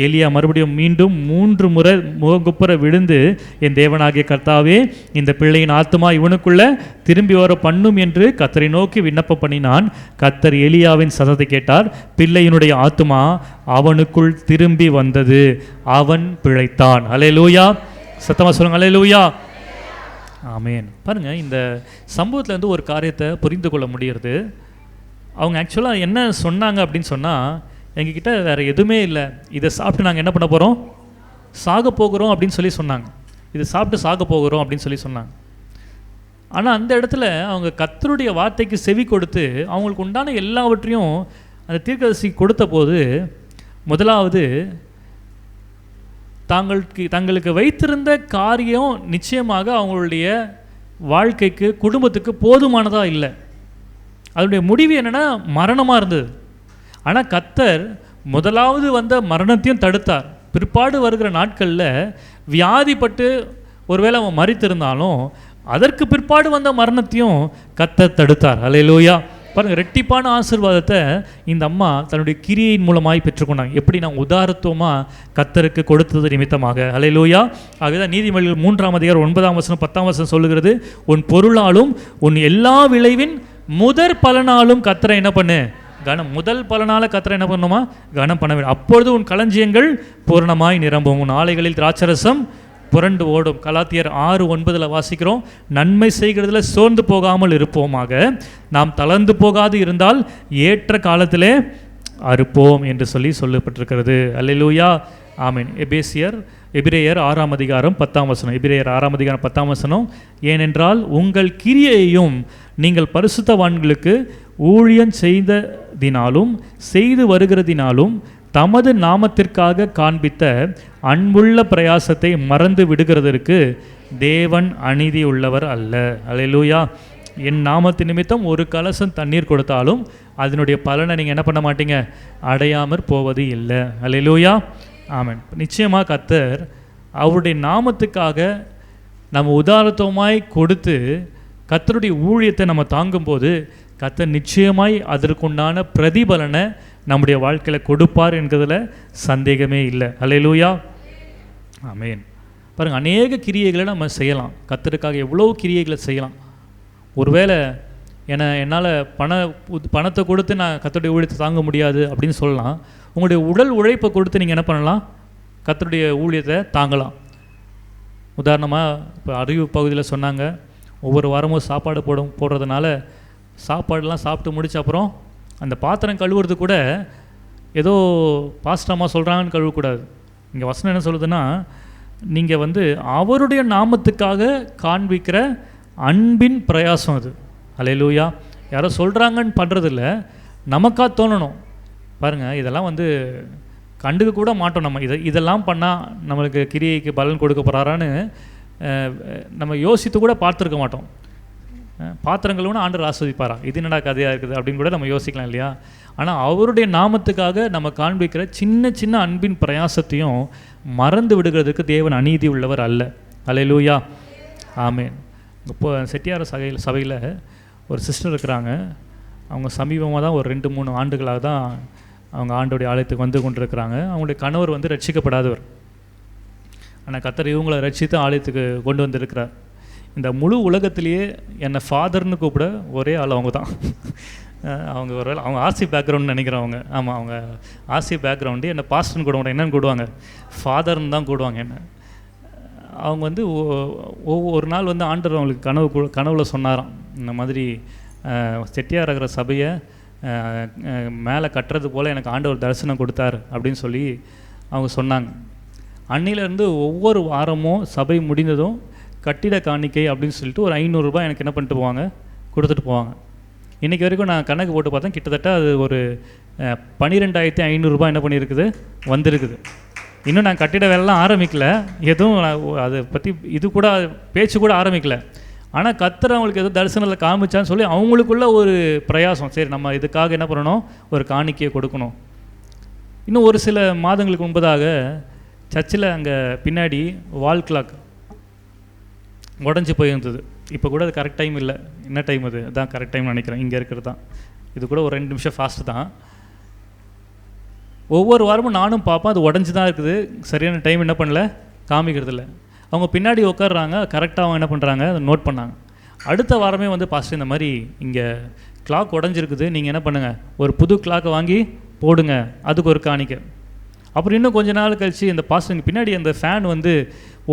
எலியா மறுபடியும் மீண்டும் 3 முறை முகங்குப்புற விழுந்து, என் தேவனாகிய கர்த்தாவே, இந்த பிள்ளையின் ஆத்துமா இவனுக்குள்ள திரும்பி வர பண்ணும் என்று கர்த்தரை நோக்கி விண்ணப்பம் பண்ணினான். கர்த்தர் எலியாவின் சத்தத்தை கேட்டார். பிள்ளையினுடைய ஆத்துமா அவனுக்குள் திரும்பி வந்தது, அவன் பிழைத்தான். ஹல்லேலூயா, சத்தமாக சொல்லுங்க ஹல்லேலூயா, ஆமென். பாருங்கள், இந்த சம்பவத்தில் ஒரு காரியத்தை புரிந்து கொள்ள முடிகிறது. அவங்க ஆக்சுவலாக என்ன சொன்னாங்க அப்படின்னு சொன்னால், எங்ககிட்ட வேறு எதுவுமே இல்லை, இதை சாப்பிட்டு நாங்கள் என்ன பண்ண போகிறோம், சாக போகிறோம் அப்படின்னு சொன்னாங்க. இதை சாப்பிட்டு சாக போகிறோம் அப்படின்னு சொன்னாங்க. ஆனால் அந்த இடத்துல அவங்க கர்த்தருடைய வார்த்தைக்கு செவி கொடுத்து அவங்களுக்கு உண்டான எல்லாவற்றையும் அந்த தீர்க்கதரிசி கொடுத்த போது, முதலாவது தங்களுக்கு வைத்திருந்த காரியம் நிச்சயமாக அவங்களுடைய வாழ்க்கைக்கு குடும்பத்துக்கு போதுமானதாக இல்லை. அதனுடைய முடிவு என்னென்னா மரணமாக இருந்தது. ஆனால் கர்த்தர் முதலாவது வந்த மரணத்தையும் தடுத்தார். பிற்பாடு வருகிற நாட்களில் வியாதிப்பட்டு ஒருவேளை அவன் மரித்திருந்தாலும் அதற்கு பிற்பாடு வந்த மரணத்தையும் கர்த்தர் தடுத்தார். ஹல்லேலூயா. பாருங்கள், ரெட்டிப்பான ஆசீர்வாதத்தை இந்த அம்மா தன்னுடைய கிரியின் மூலமாய் பெற்றுக்கொண்டாங்க. எப்படி நான் உதாரத்துவமாக கர்த்தருக்கு கொடுத்தது நிமித்தமாக. ஹல்லேலூயா. ஆகதான் நீதிமொழிகள் 3ஆம் அதிகாரம் 9ஆம் வசனம் 10ஆம் வசனம் சொல்லுகிறது, உன் பொருளாலும் உன் எல்லா விளைவின் முதற் பலனாலும் கர்த்தரை என்ன பண்ணு, முதல் பலனால் கர்த்தரை என்ன பண்ணுமா? கனம் பண்ண வேண்டும். அப்பொழுது உன் களஞ்சியங்கள் பூரணமாய் நிரம்பும், உன் ஆலைகளில் திராட்சரசம் புரண்டு ஓடும். கலாத்தியர் 6:9 வாசிக்கிறோம், நன்மை செய்கிறதுல சோர்ந்து போகாமல் இருப்போமாக, நாம் தளர்ந்து போகாது இருந்தால் ஏற்ற காலத்திலே அறுப்போம் என்று சொல்லப்பட்டிருக்கிறது. அல்லேலூயா, ஆமென். எபிரேயர் 6:10. எபிரேயர் 6:10. ஏனென்றால் உங்கள் கிரியையையும் நீங்கள் பரிசுத்தவான்களுக்கு ஊழியம் செய்ததினாலும் செய்து வருகிறதினாலும் தமது நாமத்திற்காக காண்பித்த அன்புள்ள பிரயாசத்தை மறந்து விடுகிறதற்கு தேவன் அநீதி உள்ளவர் அல்ல. அல்லேலூயா. என் நாமத்து நிமித்தம் ஒரு கலசம் தண்ணீர் கொடுத்தாலும் அதனுடைய பலனை நீங்கள் என்ன பண்ண மாட்டீங்க? அடையாமற் போவது இல்லை. அல்லேலூயா, ஆமென். நிச்சயமாக கர்த்தர் அவருடைய நாமத்துக்காக நம்ம உதாரணத்துவமாய் கொடுத்து கர்த்தருடைய ஊழியத்தை நம்ம தாங்கும்போது கர்த்தர் நிச்சயமாய் அதற்குண்டான பிரதிபலனை நம்முடைய வாழ்க்கையில் கொடுப்பார் என்கிறதுல சந்தேகமே இல்லை. அல்லேலூயா, ஆமென். பாருங்கள், அநேக கிரியைகளை நம்ம செய்யலாம். கர்த்தருக்காக எவ்வளோ கிரியைகளை செய்யலாம். ஒருவேளை என்னால் பணத்தை கொடுத்து நான் கர்த்தருடைய ஊழியத்தை தாங்க முடியாது அப்படின்னு சொல்லலாம். உங்களுடைய உடல் உழைப்பை கொடுத்து நீங்கள் என்ன பண்ணலாம்? கர்த்தருடைய ஊழியத்தை தாங்கலாம். உதாரணமாக இப்போ அறிவு பகுதியில் சொன்னாங்க, ஒவ்வொரு வாரமும் சாப்பாடு போடுறதுனால சாப்பாடெலாம் சாப்பிட்டு முடிச்ச அப்புறம் அந்த பாத்திரம் கழுவுறது கூட ஏதோ பாஸ்டம்மா சொல்கிறாங்கன்னு கழுவக்கூடாது. இங்கே வசனம் என்ன சொல்லுதுன்னா, நீங்கள் அவருடைய நாமத்துக்காக காண்பிக்கிற அன்பின் பிரயாசம் அது. அல்லேலூயா. யாரோ சொல்கிறாங்கன்னு பண்ணுறதில்ல, நமக்காக தோணணும். பாருங்கள், இதெல்லாம் கண்டுக்க கூட மாட்டோம். நம்ம இதெல்லாம் பண்ணால் நம்மளுக்கு கிரியைக்கு பலன் கொடுக்க போகிறாரான்னு நம்ம யோசித்து கூட பார்த்துருக்க மாட்டோம். பாத்திரங்கள்னு ஆண்டவர் ஆஸ்வதிப்பாரா? இது என்னடா கதையாக இருக்குது அப்படின்னு கூட நம்ம யோசிக்கலாம் இல்லையா? ஆனால் அவருடைய நாமத்துக்காக நம்ம காண்பிக்கிற சின்ன சின்ன அன்பின் பிரயாசத்தையும் மறந்து விடுகிறதுக்கு தேவன் அநீதி உள்ளவர் அல்ல. அல்லேலூயா, ஆமென். இப்போ செட்டியார் சபையில் ஒரு சிஸ்டர் இருக்கிறாங்க. அவங்க சமீபமாக தான் ஒரு 2-3 ஆண்டுகளாக தான் அவங்க ஆண்டோடைய ஆலயத்துக்கு கொண்டிருக்கிறாங்க. அவங்களுடைய கணவர் ரட்சிக்கப்படாதவர். ஆனால் கர்த்தர் இவங்களை ரட்சித்து ஆலயத்துக்கு கொண்டு வந்திருக்கிறார். இந்த முழு உலகத்திலேயே என்னை ஃபாதர்னு கூப்பிட ஒரே ஆள் அவங்க தான். அவங்க ஆர்சி பேக்ரவுண்ட் நினைக்கிறவங்க. ஆமாம், அவங்க ஆர்சி பேக்ரவுண்டு. என்னை பாஸ்டர்னு கூடுவாங்க. என்னென்னு கூடுவாங்க? ஃபாதர்னு தான் கூடுவாங்க என்ன. அவங்க ஒவ்வொரு நாள் ஆண்டவர் அவங்களுக்கு கனவுல சொன்னாராம், இந்த மாதிரி செட்டியார் இருக்கிற சபையை மேலே கட்டுறது போல் எனக்கு ஆண்டவர் தரிசனம் கொடுத்தார் அப்படின்னு சொல்லி அவங்க சொன்னாங்க. அன்னிலேருந்து ஒவ்வொரு வாரமும் சபை முடிந்ததும் கட்டிட காணிக்கை அப்படின்னு சொல்லிட்டு ஒரு 500 ரூபாய் எனக்கு என்ன பண்ணிட்டு போவாங்க? கொடுத்துட்டு போவாங்க. இன்றைக்கி வரைக்கும் நான் கணக்கு போட்டு பார்த்தேன், கிட்டத்தட்ட அது ஒரு 12,500 ரூபாய் என்ன பண்ணியிருக்குது? வந்திருக்குது. இன்னும் நான் கட்டிட வேலைலாம் ஆரம்பிக்கல, எதுவும் அதை பற்றி இது கூட பேச்சு கூட ஆரம்பிக்கல. ஆனால் கர்த்தர் அவங்களுக்கு எதோ தரிசனத்தில் காமிச்சான்னு சொல்லி அவங்களுக்குள்ள ஒரு பிரயாசம், சரி நம்ம இதுக்காக என்ன பண்ணணும்? ஒரு காணிக்கையை கொடுக்கணும். இன்னும் ஒரு சில மாதங்களுக்கு முன்பதாக சர்ச்சில் அங்கே பின்னாடி வால் கிளாக் உடஞ்சி போயிருந்தது. இப்போ கூட அது கரெக்ட் டைம் இல்லை. என்ன டைம் அது? அதுதான் கரெக்ட் டைம் நினைக்கிறேன். இங்கே இருக்கிறது தான். இது கூட ஒரு 2 நிமிஷம் ஃபாஸ்ட்டு தான். ஒவ்வொரு வாரமும் நானும் பார்ப்பேன், அது உடஞ்சி தான் இருக்குது. சரியான டைம் என்ன பண்ணல, காமிக்கிறது இல்லை. அவங்க பின்னாடி உட்காடுறாங்க, கரெக்டாக அவங்க என்ன பண்ணுறாங்க, அதை நோட் பண்ணாங்க. அடுத்த வாரமே பாஸ்டர் இந்த மாதிரி இங்கே கிளாக் உடஞ்சிருக்குது, நீங்கள் என்ன பண்ணுங்கள், ஒரு புது கிளாக்கை வாங்கி போடுங்க, அதுக்கு ஒரு காணிக்கை. அப்புறம் இன்னும் கொஞ்ச நாள் கழித்து இந்த பாஸ்டருக்கு பின்னாடி அந்த ஃபேன்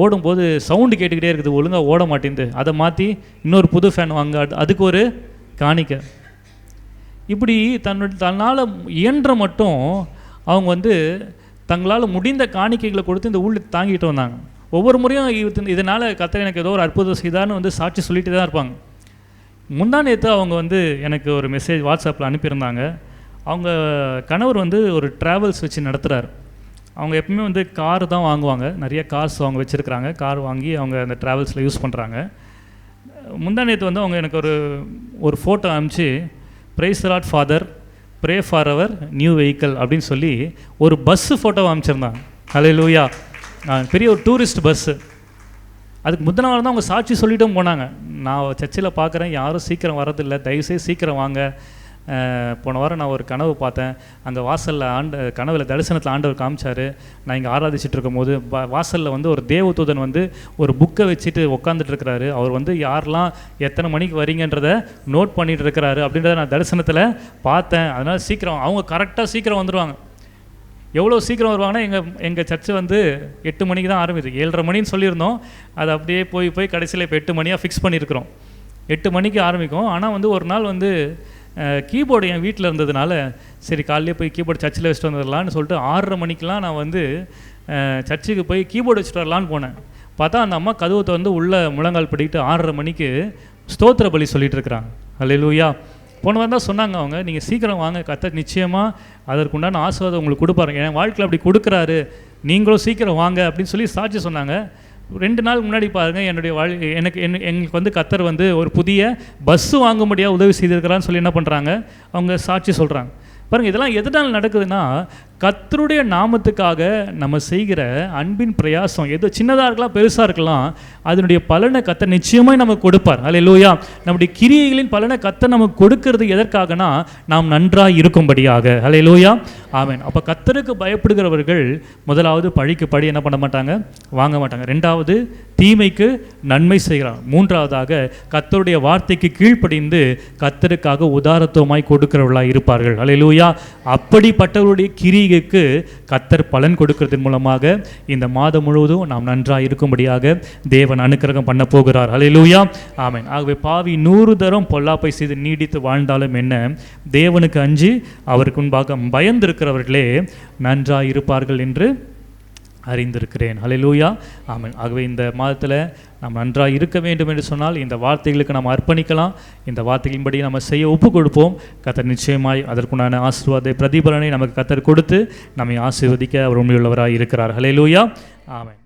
ஓடும்போது சவுண்டு கேட்டுக்கிட்டே இருக்குது, ஒழுங்காக ஓட மாட்டேங்குது, அதை மாற்றி இன்னொரு புது ஃபேன் வாங்க, அதுக்கு ஒரு காணிக்கை. இப்படி தன்னால் இயன்ற மட்டும் அவங்க தங்களால் முடிந்த காணிக்கைகளை கொடுத்து இந்த ஊழியத்தை தாங்கிட்டு வந்தாங்க. ஒவ்வொரு முறையும் இதனால் கர்த்தர் எனக்கு ஏதோ ஒரு அற்புதம் செய்தான்னு சாட்சி சொல்லிட்டு தான் இருப்பாங்க. முந்தா நேற்று அவங்க எனக்கு ஒரு மெசேஜ் வாட்ஸ்அப்பில் அனுப்பியிருந்தாங்க. அவங்க கணவர் ஒரு ட்ராவல்ஸ் வச்சு நடத்துகிறார். அவங்க எப்பவுமே கார் தான் வாங்குவாங்க, நிறைய கார்ஸ் அவங்க வச்சுருக்கிறாங்க. கார் வாங்கி அவங்க அந்த ட்ராவல்ஸில் யூஸ் பண்ணுறாங்க. முந்தா நேற்று அவங்க எனக்கு ஒரு ஃபோட்டோ அனுப்பிச்சு, praise the lord father, pray for our new vehicle அப்படின்னு சொல்லி ஒரு பஸ்ஸு ஃபோட்டோவை அனுப்பிச்சிருந்தாங்க. ஹல்லேலூயா. பெரிய ஒரு டூரிஸ்ட் பஸ்ஸு. அதுக்கு முந்தின வாரம் தான் அவங்க சாட்சி சொல்லிட்டும் போனாங்க, நான் சர்ச்சில் பார்க்குறேன், யாரும் சீக்கிரம் வரதில்லை, தயவுசெய்து சீக்கிரம் வாங்க, போன வாரம் நான் ஒரு கனவு பார்த்தேன். அங்கே வாசலில் கனவில் தரிசனத்தில் ஆண்டவர் காமிச்சார். நான் இங்கே ஆராதிச்சுட்டு இருக்கும்போது வாசலில் வந்து ஒரு தேவதூதன் வந்து ஒரு புக்கை வச்சுட்டு உட்காந்துட்டு இருக்கிறாரு. அவர் வந்து யாரெல்லாம் எத்தனை மணிக்கு வரீங்கன்றதை நோட் பண்ணிட்டு இருக்கிறாரு அப்படின்றத நான் தரிசனத்தில் பார்த்தேன். அதனால் சீக்கிரம் அவங்க கரெக்டாக சீக்கிரம் வந்துடுவாங்க. எவ்வளோ சீக்கிரம் வருவாங்கன்னா எங்கள் சர்ச்சு வந்து 8 மணிக்கு தான் ஆரம்பிது. 7:30 மணின்னு சொல்லியிருந்தோம். அது அப்படியே போய் கடைசியில் இப்போ 8 மணியாக ஃபிக்ஸ் பண்ணியிருக்கிறோம். 8 மணிக்கு ஆரம்பிக்கும். ஆனால் வந்து ஒரு நாள் வந்து கீபோர்டு என் வீட்டில் இருந்ததுனால சரி காலையிலே போய் கீபோர்டு சர்ச்சில் வச்சுட்டு வந்துடலான்னு சொல்லிட்டு 6:30 மணிக்கெலாம் நான் வந்து சர்ச்சுக்கு போய் கீபோர்டு வச்சுட்டு வரலான்னு போனேன். பார்த்தா அந்த அம்மா கதவை வந்து உள்ளே முழங்கால் படிக்கிட்டு 6:30 மணிக்கு ஸ்தோத்திர பலி சொல்லிகிட்டு இருக்கிறாங்க. அல்லேலூயா. போன வாரம் தான் சொன்னாங்க அவங்க, நீங்கள் சீக்கிரம் வாங்க, கர்த்தர் நிச்சயமாக அதற்குண்டான ஆசீர்வாதம் உங்களுக்கு கொடுப்பாருங்க, என் வாழ்க்கையில் அப்படி கொடுக்குறாரு, நீங்களும் சீக்கிரம் வாங்க அப்படின்னு சொல்லி சாட்சி சொன்னாங்க. 2 நாள் முன்னாடி பாருங்கள், என்னுடைய எங்களுக்கு வந்து கர்த்தர் வந்து ஒரு புதிய பஸ்ஸு வாங்க முடியாது உதவி செய்திருக்கிறான்னு சொல்லி என்ன பண்ணுறாங்க, அவங்க சாட்சி சொல்கிறாங்க. பாருங்கள், இதெல்லாம் எதனால் நடக்குதுன்னா கர்த்தருடைய நாமத்துக்காக நம்ம செய்கிற அன்பின் பிரயாசம் எது சின்னதாக இருக்கலாம் பெருசாக இருக்கலாம், அதனுடைய பலனை கர்த்தர் நிச்சயமாக நமக்கு கொடுப்பார். அல்லேலூயா. நம்முடைய கிரியைகளின் பலனை கர்த்தர் நமக்கு கொடுக்கறது எதற்காகனா நாம் நன்றாக இருக்கும்படியாக. அல்லேலூயா. ஆமென். அப்போ கர்த்தருக்கு பயப்படுகிறவர்கள் முதலாவது பழிக்கு பழி என்ன பண்ண மாட்டாங்க, வாங்க மாட்டாங்க. 2வது தீமைக்கு நன்மை செய்கிறார். 3வதாக கர்த்தருடைய வார்த்தைக்கு கீழ்ப்படிந்து கர்த்தருக்காக உதாரத்துவமாய் கொடுக்கிறவர்களாக இருப்பார்கள். அல்லேலூயா. அப்படிப்பட்டவருடைய கிரியைக்கு கர்த்தர் பலன் கொடுக்கிறதன் மூலமாக இந்த மாதம் முழுவதும் நாம் நன்றாக இருக்கும்படியாக தேவன் அனுக்கிரகம் பண்ண போகிறார். அல்லேலூயா. ஆமென். ஆகவே பாவி 100 தரம் பொல்லாப்பை செய்து நீடித்து வாழ்ந்தாலும் என்ன, தேவனுக்கு அஞ்சி அவருக்கு முன்பாக பயந்திருக்கிறவர்களே நன்றாக இருப்பார்கள் என்று அறிந்திருக்கிறேன். அல்லேலூயா. ஆமென். ஆகவே இந்த மாதத்தில் நாம் நன்றாக இருக்க வேண்டும் என்று சொன்னால் இந்த வார்த்தைகளுக்கு நாம் அர்ப்பணிக்கலாம். இந்த வார்த்தைகளின்படி நம்ம செய்ய ஒப்பு கொடுப்போம். கர்த்தர் நிச்சயமாய் அதற்குண்டான ஆசீர்வாத பிரதிபலனை நமக்கு கர்த்தர் கொடுத்து நம்மை ஆசீர்வதிக்க அவர் உண்மையுள்ளவராக இருக்கிறார். அல்லேலூயா. ஆமென்.